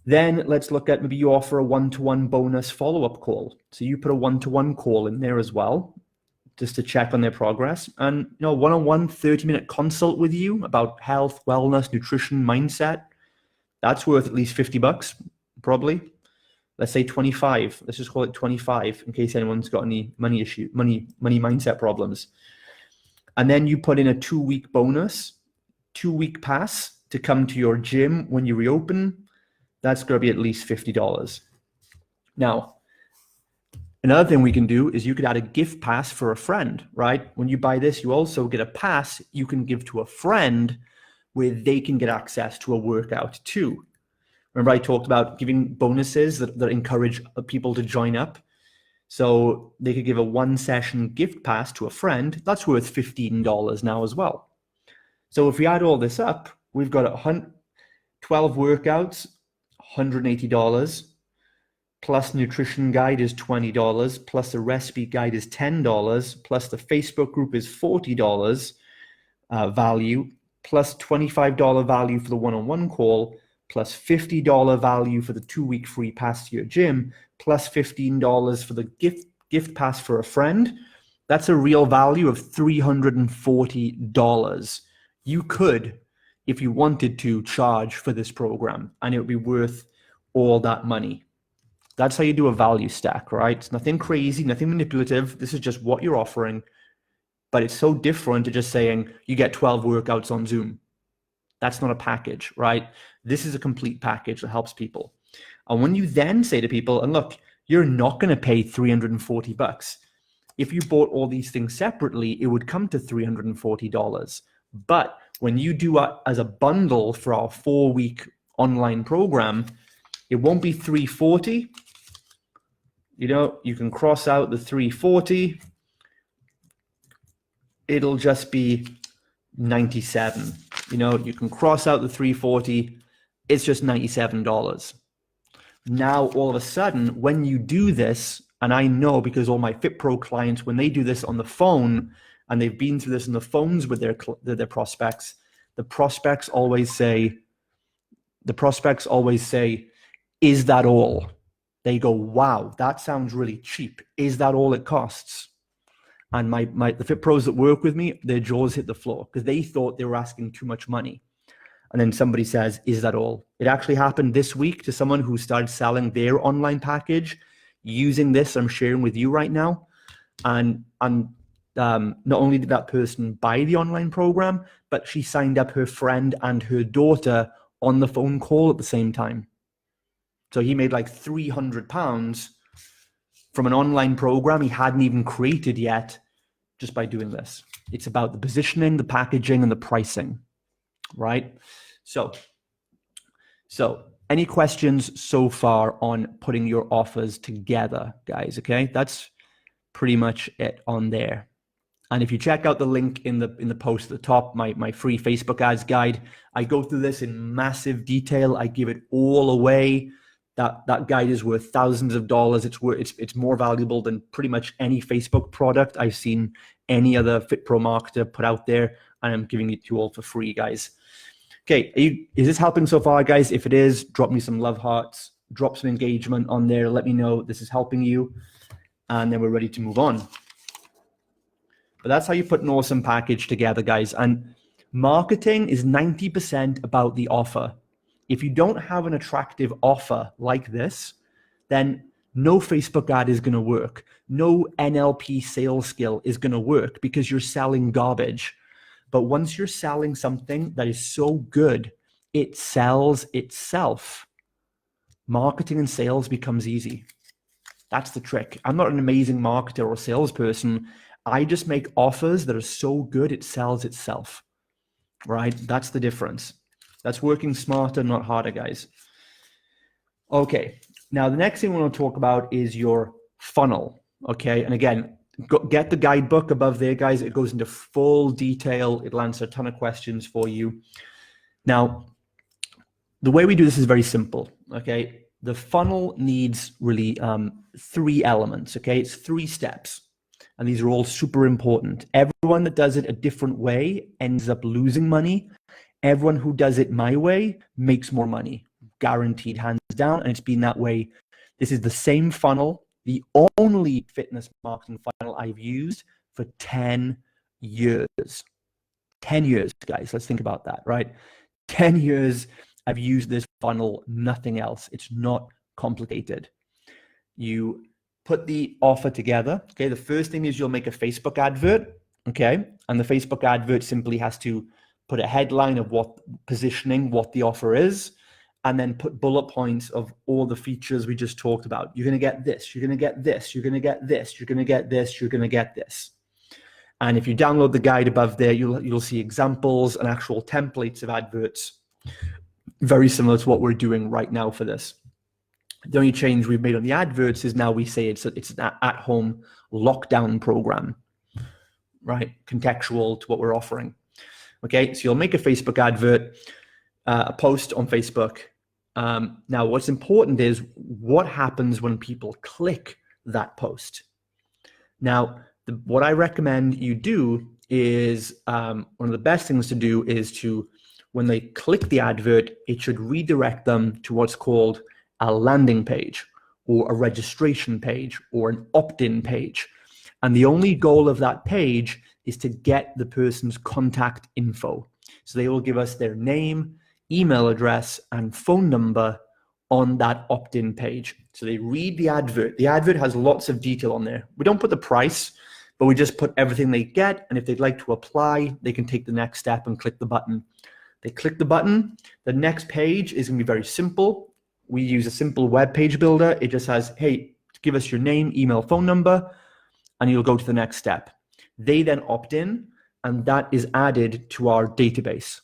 Then let's look at, maybe you offer a one-to-one bonus follow-up call. So you put a one-to-one call in there as well, just to check on their progress. And one-on-one 30-minute consult with you about health, wellness, nutrition, mindset. That's worth at least $50, probably. Let's say 25. Let's just call it 25 in case anyone's got any money mindset problems. And then you put in a 2-week bonus, 2-week pass to come to your gym when you reopen. That's going to be at least $50. Now, another thing we can do is you could add a gift pass for a friend, right? When you buy this, you also get a pass you can give to a friend where they can get access to a workout too, Remember I talked about giving bonuses that encourage people to join up. So they could give a 1-session gift pass to a friend. That's worth $15 now as well. So if we add all this up, we've got 12 workouts, $180, plus nutrition guide is $20, plus the recipe guide is $10, plus the Facebook group is $40 value, plus $25 value for the one-on-one call, plus $50 value for the 2-week free pass to your gym, plus $15 for the gift pass for a friend. That's a real value of $340. You could, if you wanted to, charge for this program, and it would be worth all that money. That's how you do a value stack, right? It's nothing crazy, nothing manipulative. This is just what you're offering. But it's so different to just saying you get 12 workouts on Zoom. That's not a package, right? This is a complete package that helps people. And when you then say to people, and look, you're not going to pay $340. If you bought all these things separately, it would come to $340. But when you do as a bundle for our 4-week online program, it won't be $340. You know, you can cross out the $340. It'll just be $97. You know, you can cross out the $340. It's just $97. Now, all of a sudden, when you do this, and I know because all my FitPro clients, when they do this on the phone, and they've been through this on the phones with their prospects, the prospects always say, is that all? They go, wow, that sounds really cheap. Is that all it costs? And the Fit Pros that work with me, their jaws hit the floor because they thought they were asking too much money. And then somebody says, is that all? It actually happened this week to someone who started selling their online package using this I'm sharing with you right now. And not only did that person buy the online program, but she signed up her friend and her daughter on the phone call at the same time. So he made like £300 from an online program he hadn't even created yet just by doing this. It's about the positioning, the packaging, and the pricing, right? So any questions so far on putting your offers together, guys? Okay, that's pretty much it on there. And if you check out the link in the post at the top, my free Facebook ads guide, I go through this in massive detail. I give it all away. That guide is worth thousands of dollars. It's more valuable than pretty much any Facebook product I've seen any other FitPro marketer put out there, and I'm giving it to you all for free, guys. Okay, is this helping so far, guys? If it is, drop me some love hearts, drop some engagement on there. Let me know this is helping you, and then we're ready to move on. But that's how you put an awesome package together, guys. And marketing is 90% about the offer. If you don't have an attractive offer like this, then no Facebook ad is going to work. No NLP sales skill is going to work because you're selling garbage. But once you're selling something that is so good, it sells itself. Marketing and sales becomes easy. That's the trick. I'm not an amazing marketer or salesperson. I just make offers that are so good it sells itself, right? That's the difference. That's working smarter, not harder, guys. Okay, now the next thing we want to talk about is your funnel, okay? And again, get the guidebook above there, guys. It goes into full detail. It'll answer a ton of questions for you. Now, the way we do this is very simple, okay? The funnel needs really 3 elements, okay? It's 3 steps, and these are all super important. Everyone that does it a different way ends up losing money. Everyone who does it my way makes more money, guaranteed, hands down. And it's been that way. This is the same funnel, the only fitness marketing funnel I've used for 10 years. 10 years, guys. Let's think about that, right? 10 years I've used this funnel, nothing else. It's not complicated. You put the offer together. Okay. The first thing is you'll make a Facebook advert. Okay. And the Facebook advert simply has to put a headline of what the offer is, and then put bullet points of all the features we just talked about. You're going to get this, you're going to get this, you're going to get this, you're going to get this, you're going to get this. And if you download the guide above there, you'll see examples and actual templates of adverts very similar to what we're doing right now for this. The only change we've made on the adverts is now we say it's an at-home lockdown program, right? Contextual to what we're offering. Okay, so you'll make a Facebook advert, a post on Facebook. Now, what's important is what happens when people click that post. Now, what I recommend you do is one of the best things to do is to, when they click the advert, it should redirect them to what's called a landing page or a registration page or an opt-in page. And the only goal of that page is to get the person's contact info. So they will give us their name, email address, and phone number on that opt-in page. So they read the advert. The advert has lots of detail on there. We don't put the price, but we just put everything they get. And if they'd like to apply, they can take the next step and click the button. They click the button. The next page is going to be very simple. We use a simple web page builder. It just says, hey, give us your name, email, phone number, and you'll go to the next step. They then opt in, and that is added to our database.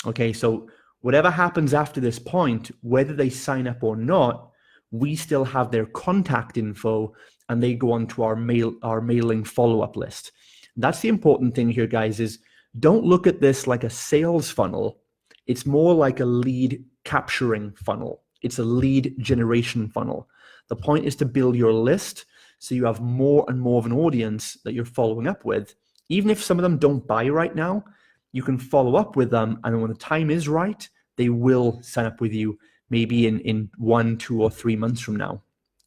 Okay, so whatever happens after this point, whether they sign up or not, we still have their contact info, and they go onto our mailing follow-up list. That's the important thing here, guys, is don't look at this like a sales funnel. It's more like a lead capturing funnel. It's a lead generation funnel. The point is to build your list so you have more and more of an audience that you're following up with. Even if some of them don't buy right now, you can follow up with them, and when the time is right, they will sign up with you maybe in 1, 2, or 3 months from now.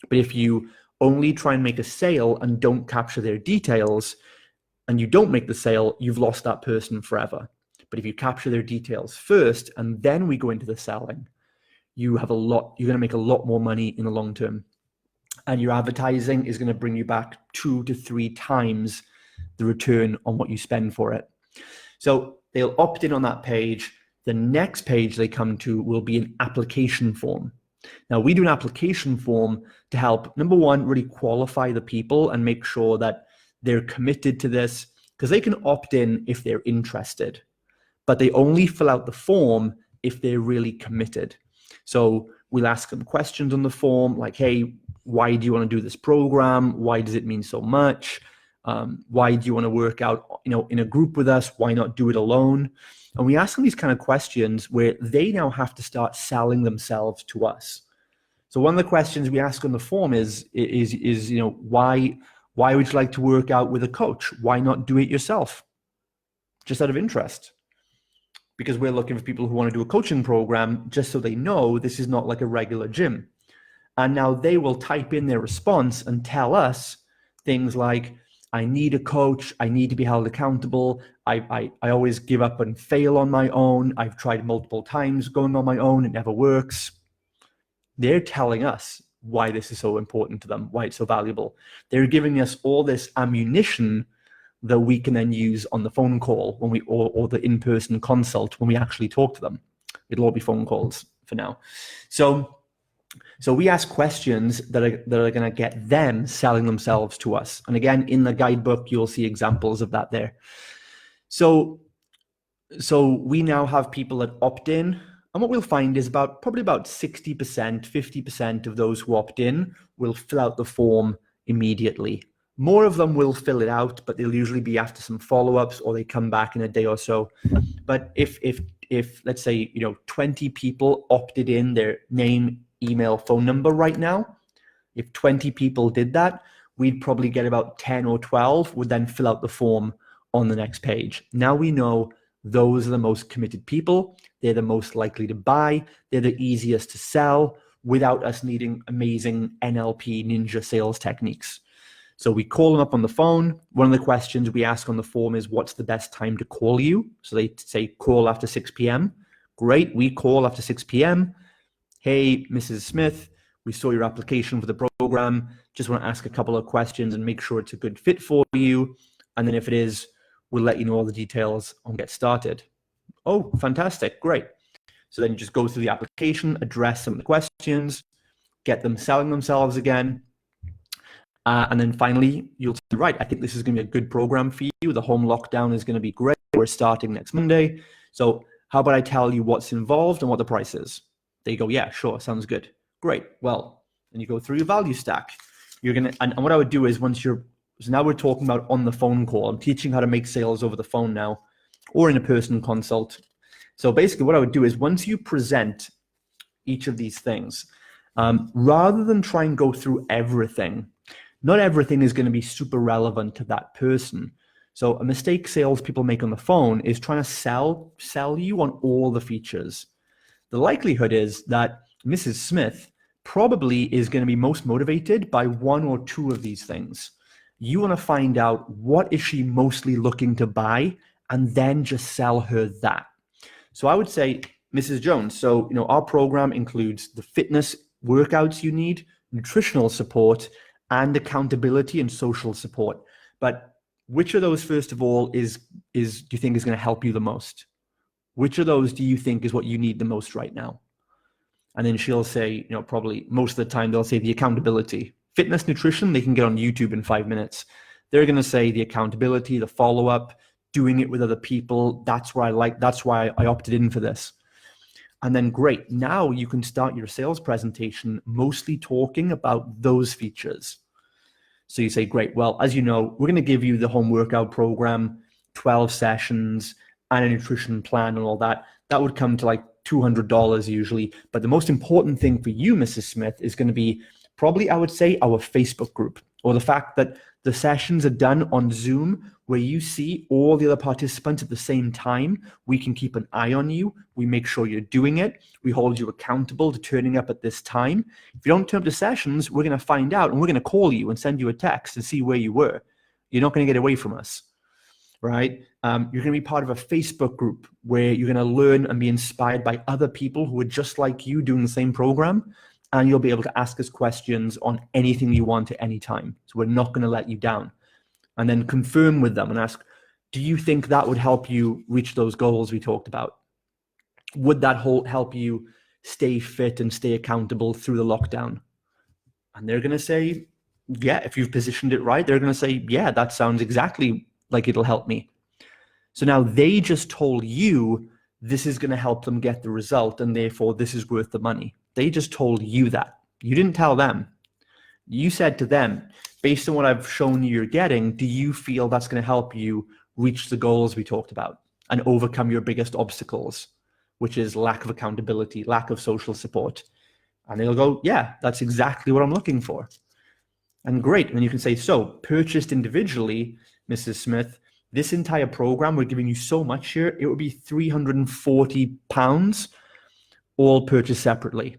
But if you only try and make a sale and don't capture their details, and you don't make the sale, you've lost that person forever. But if you capture their details first, and then we go into the selling, you're going to make a lot more money in the long term. And your advertising is going to bring you back 2 to 3 times the return on what you spend for it. So they'll opt in on that page. The next page they come to will be an application form. Now, we do an application form to help, number one, really qualify the people and make sure that they're committed to this, because they can opt in if they're interested, but they only fill out the form if they're really committed. So we'll ask them questions on the form like, hey, why do you want to do this program? Why does it mean so much? Why do you want to work out, in a group with us? Why not do it alone? And we ask them these kind of questions where they now have to start selling themselves to us. So one of the questions we ask on the form is why would you like to work out with a coach? Why not do it yourself? Just out of interest. Because we're looking for people who want to do a coaching program just so they know this is not like a regular gym. And now they will type in their response and tell us things like, I need a coach. I need to be held accountable. I always give up and fail on my own. I've tried multiple times going on my own. It never works. They're telling us why this is so important to them, why it's so valuable. They're giving us all this ammunition that we can then use on the phone call when or the in-person consult when we actually talk to them. It'll all be phone calls for now. So we ask questions that are going to get them selling themselves to us. And again, in the guidebook, you'll see examples of that there. So we now have people that opt in. And what we'll find is probably about 60%, 50% of those who opt in will fill out the form immediately. More of them will fill it out, but they'll usually be after some follow-ups or they come back in a day or so. But if let's say, 20 people opted in their name, email, phone number right now, if 20 people did that, we'd probably get about 10 or 12 would then fill out the form on the next page. Now we know those are the most committed people. They're the most likely to buy. They're the easiest to sell without us needing amazing NLP ninja sales techniques. So we call them up on the phone. One of the questions we ask on the form is, what's the best time to call you? So they say, call after 6 p.m. Great, we call after 6 p.m. Hey, Mrs. Smith, we saw your application for the program. Just want to ask a couple of questions and make sure it's a good fit for you. And then if it is, we'll let you know all the details and get started. Oh, fantastic, great. So then you just go through the application, address some of the questions, get them selling themselves again. And then finally, you'll say, right, I think this is going to be a good program for you. The home lockdown is going to be great. We're starting next Monday. So How about I tell you what's involved and what the price is? They go, yeah, sure, sounds good. Great. Well, and you go through your value stack. You're gonna, and what I would do is so now we're talking about on the phone call. I'm teaching how to make sales over the phone now, or in a person consult. So basically what I would do is once you present each of these things, rather than try and go through everything, not everything is going to be super relevant to that person. So a mistake salespeople make on the phone is trying to sell you on all the features. The likelihood is that Mrs. Smith probably is going to be most motivated by one or two of these things. You want to find out what is she mostly looking to buy, and then just sell her that. So I would say, Mrs. Jones, so our program includes the fitness workouts you need, nutritional support, and accountability and social support. But which of those, first of all, do you think is going to help you the most? Which of those do you think is what you need the most right now? And then she'll say, probably most of the time they'll say the accountability. Fitness, nutrition, they can get on YouTube in 5 minutes. They're going to say the accountability, the follow-up, doing it with other people. That's why I opted in for this. And then great, now you can start your sales presentation mostly talking about those features. So you say, great, well, as you know, we're going to give you the home workout program, 12 sessions, and a nutrition plan and all that. That would come to like $200 usually. But the most important thing for you, Mrs. Smith, is going to be probably, I would say, our Facebook group, or the fact that the sessions are done on Zoom where you see all the other participants at the same time. We can keep an eye on you. We make sure you're doing it. We hold you accountable to turning up at this time. If you don't turn up to sessions, we're going to find out and we're going to call you and send you a text to see where you were. You're not going to get away from us, right? You're going to be part of a Facebook group where you're going to learn and be inspired by other people who are just like you doing the same program. And you'll be able to ask us questions on anything you want at any time. So we're not going to let you down. And then confirm with them and ask, do you think that would help you reach those goals we talked about? Would that help you stay fit and stay accountable through the lockdown? And they're going to say, yeah, if you've positioned it right, they're going to say, yeah, that sounds exactly like it'll help me. So now they just told you this is going to help them get the result, and therefore this is worth the money. They just told you that. You didn't tell them. You said to them, based on what I've shown you you're getting, do you feel that's going to help you reach the goals we talked about and overcome your biggest obstacles, which is lack of accountability, lack of social support? And they'll go, yeah, that's exactly what I'm looking for. And great. And you can say, so purchased individually, Mrs. Smith, this entire program, we're giving you so much here, it would be £340, all purchased separately.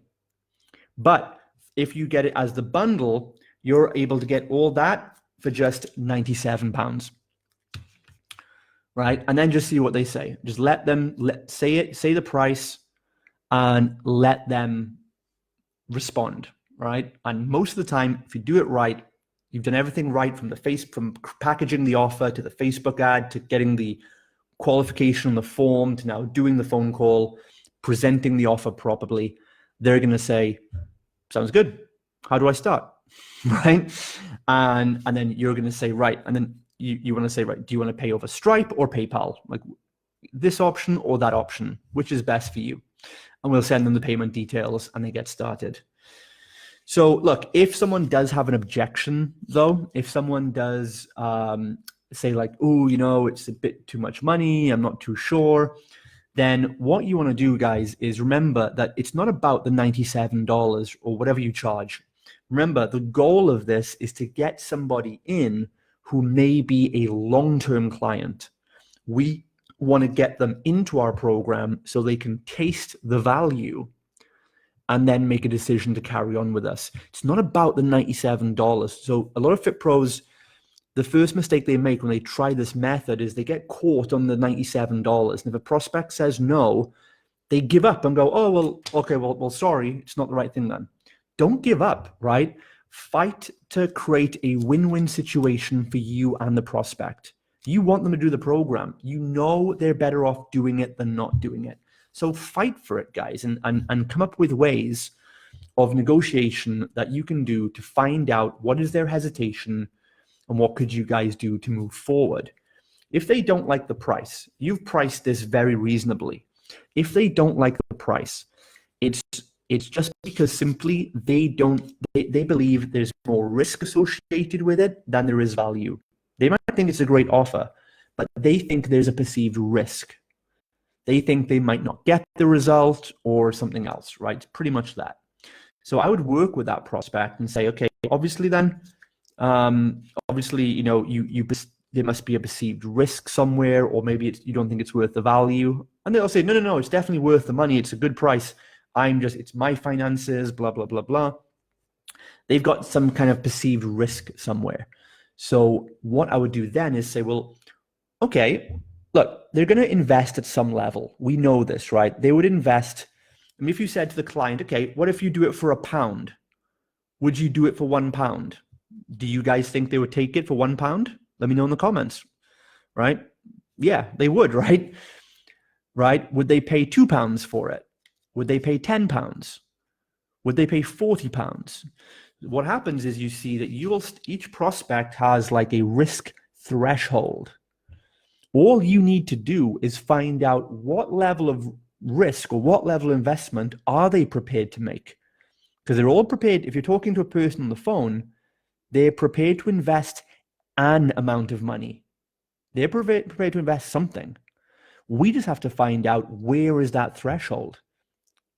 But if you get it as the bundle, you're able to get all that for just £97, right? And then just see what they say. Just let them say the price, and let them respond, right? And most of the time, if you do it right, you've done everything right from packaging the offer to the Facebook ad to getting the qualification on the form to now doing the phone call, presenting the offer properly. They're going to say, sounds good. How do I start? Right? And then you're going to say, right. And then you want to say, right, do you want to pay over Stripe or PayPal? Like this option or that option, which is best for you? And we'll send them the payment details and they get started. So look, if someone does have an objection though, if someone does say like, oh, it's a bit too much money, I'm not too sure, then what you want to do, guys, is remember that it's not about the $97 or whatever you charge. Remember, the goal of this is to get somebody in who may be a long-term client. We want to get them into our program so they can taste the value and then make a decision to carry on with us. It's not about the $97. So a lot of Fit Pros, the first mistake they make when they try this method is they get caught on the $97. And if a prospect says no, they give up and go, oh, well, okay, well, sorry, it's not the right thing then. Don't give up, right? Fight to create a win-win situation for you and the prospect. You want them to do the program. You know they're better off doing it than not doing it. So fight for it, guys, and come up with ways of negotiation that you can do to find out what is their hesitation and what could you guys do to move forward. If they don't like the price, you've priced this very reasonably. If they don't like the price, it's just because simply they believe there's more risk associated with it than there is value. They might think it's a great offer, but they think there's a perceived risk. They think they might not get the result or something else, right? It's pretty much that. So I would work with that prospect and say, okay, obviously then, obviously, you know, there must be a perceived risk somewhere, or maybe you don't think it's worth the value. And they'll say, no, it's definitely worth the money. It's a good price. It's my finances, blah, blah, blah, blah. They've got some kind of perceived risk somewhere. So what I would do then is say, well, okay, look, they're going to invest at some level. We know this, right? They would invest. I mean, if you said to the client, okay, what if you do it for £1? Would you do it for £1? Do you guys think they would take it for £1? Let me know in the comments, right? Yeah, they would, right? Right? Would they pay £2 for it? Would they pay £10? Would they pay £40? What happens is you see that each prospect has like a risk threshold. All you need to do is find out what level of risk or what level of investment are they prepared to make. Because they're all prepared. If you're talking to a person on the phone, they're prepared to invest an amount of money. They're prepared to invest something. We just have to find out where is that threshold,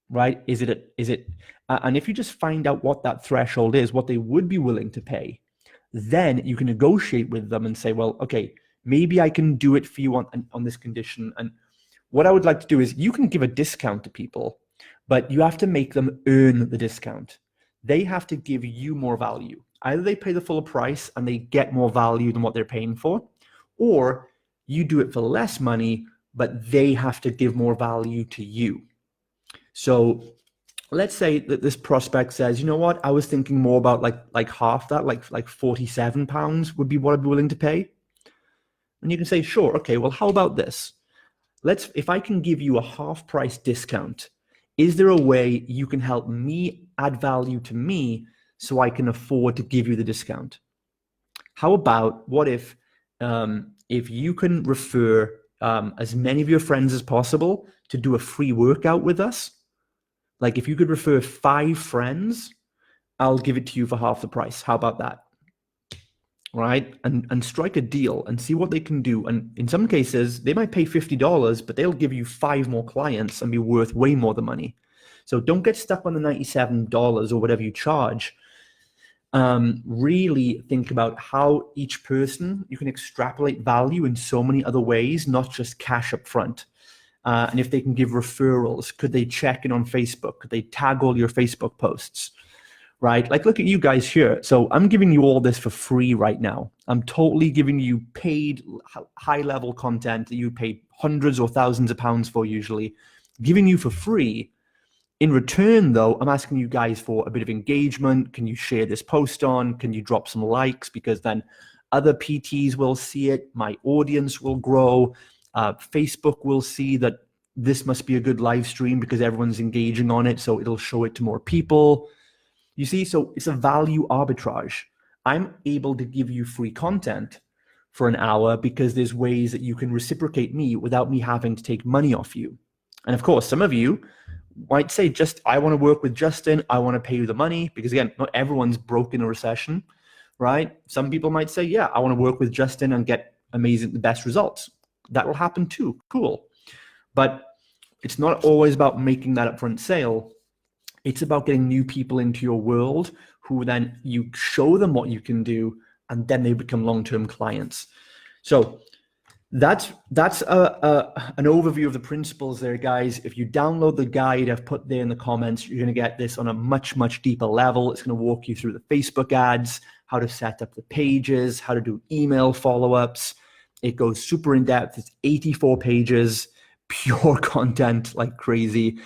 right? And if you just find out what that threshold is, what they would be willing to pay, then you can negotiate with them and say, well, okay, maybe I can do it for you on this condition. And what I would like to do is you can give a discount to people, but you have to make them earn the discount. They have to give you more value. Either they pay the full price and they get more value than what they're paying for, or you do it for less money, but they have to give more value to you. So let's say that this prospect says, you know what, I was thinking more about like half that, like £47 would be what I'd be willing to pay. And you can say, sure, okay, well, how about this? If I can give you a half price discount, is there a way you can help me add value to me so I can afford to give you the discount? How about what if you can refer as many of your friends as possible to do a free workout with us? Like if you could refer 5 friends, I'll give it to you for half the price. How about that? Right? And strike a deal and see what they can do. And in some cases, they might pay $50, but they'll give you 5 more clients and be worth way more than money. So don't get stuck on the $97 or whatever you charge. Really think about how each person, you can extrapolate value in so many other ways, not just cash up front. And if they can give referrals, could they check in on Facebook? Could they tag all your Facebook posts? Right? Like, look at you guys here. So I'm giving you all this for free right now. I'm totally giving you paid high-level content that you pay hundreds or thousands of pounds for usually, giving you for free. In return, though, I'm asking you guys for a bit of engagement. Can you share this post on? Can you drop some likes? Because then other PTs will see it. My audience will grow. Facebook will see that this must be a good live stream because everyone's engaging on it. So it'll show it to more people. You see, so it's a value arbitrage. I'm able to give you free content for an hour because there's ways that you can reciprocate me without me having to take money off you. And of course, some of you might say, I want to work with Justin. I want to pay you the money because again, not everyone's broke in a recession, right? Some people might say, yeah, I want to work with Justin and get the best results. That will happen too. Cool. But it's not always about making that upfront sale. It's about getting new people into your world who then you show them what you can do and then they become long-term clients. So that's an overview of the principles there, guys. If you download the guide I've put there in the comments, you're going to get this on a much, much deeper level. It's going to walk you through the Facebook ads, how to set up the pages, how to do email follow-ups. It goes super in depth. It's 84 pages, pure content like crazy.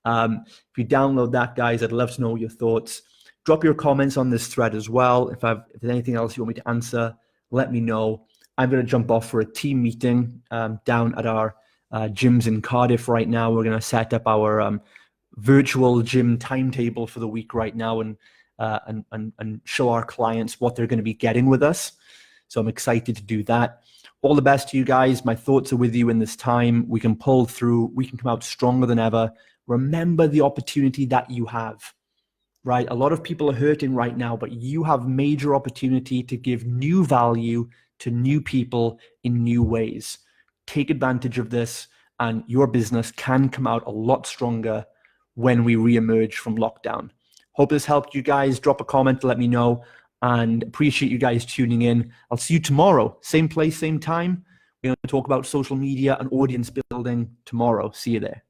If you download that, guys, I'd love to know your thoughts. Drop your comments on this thread as well. If there's anything else you want me to answer, let me know. I'm going to jump off for a team meeting down at our gyms in Cardiff right now. We're going to set up our virtual gym timetable for the week right now and show our clients what they're going to be getting with us. So I'm excited to do that. all the best to you guys. My thoughts are with you in this time. We can pull through. We can come out stronger than ever. Remember the opportunity that you have, right? A lot of people are hurting right now, but you have major opportunity to give new value to new people in new ways. Take advantage of this, and your business can come out a lot stronger when we reemerge from lockdown. Hope this helped you guys. Drop a comment to let me know, and appreciate you guys tuning in. I'll see you tomorrow. Same place, same time. We're going to talk about social media and audience building tomorrow. See you there.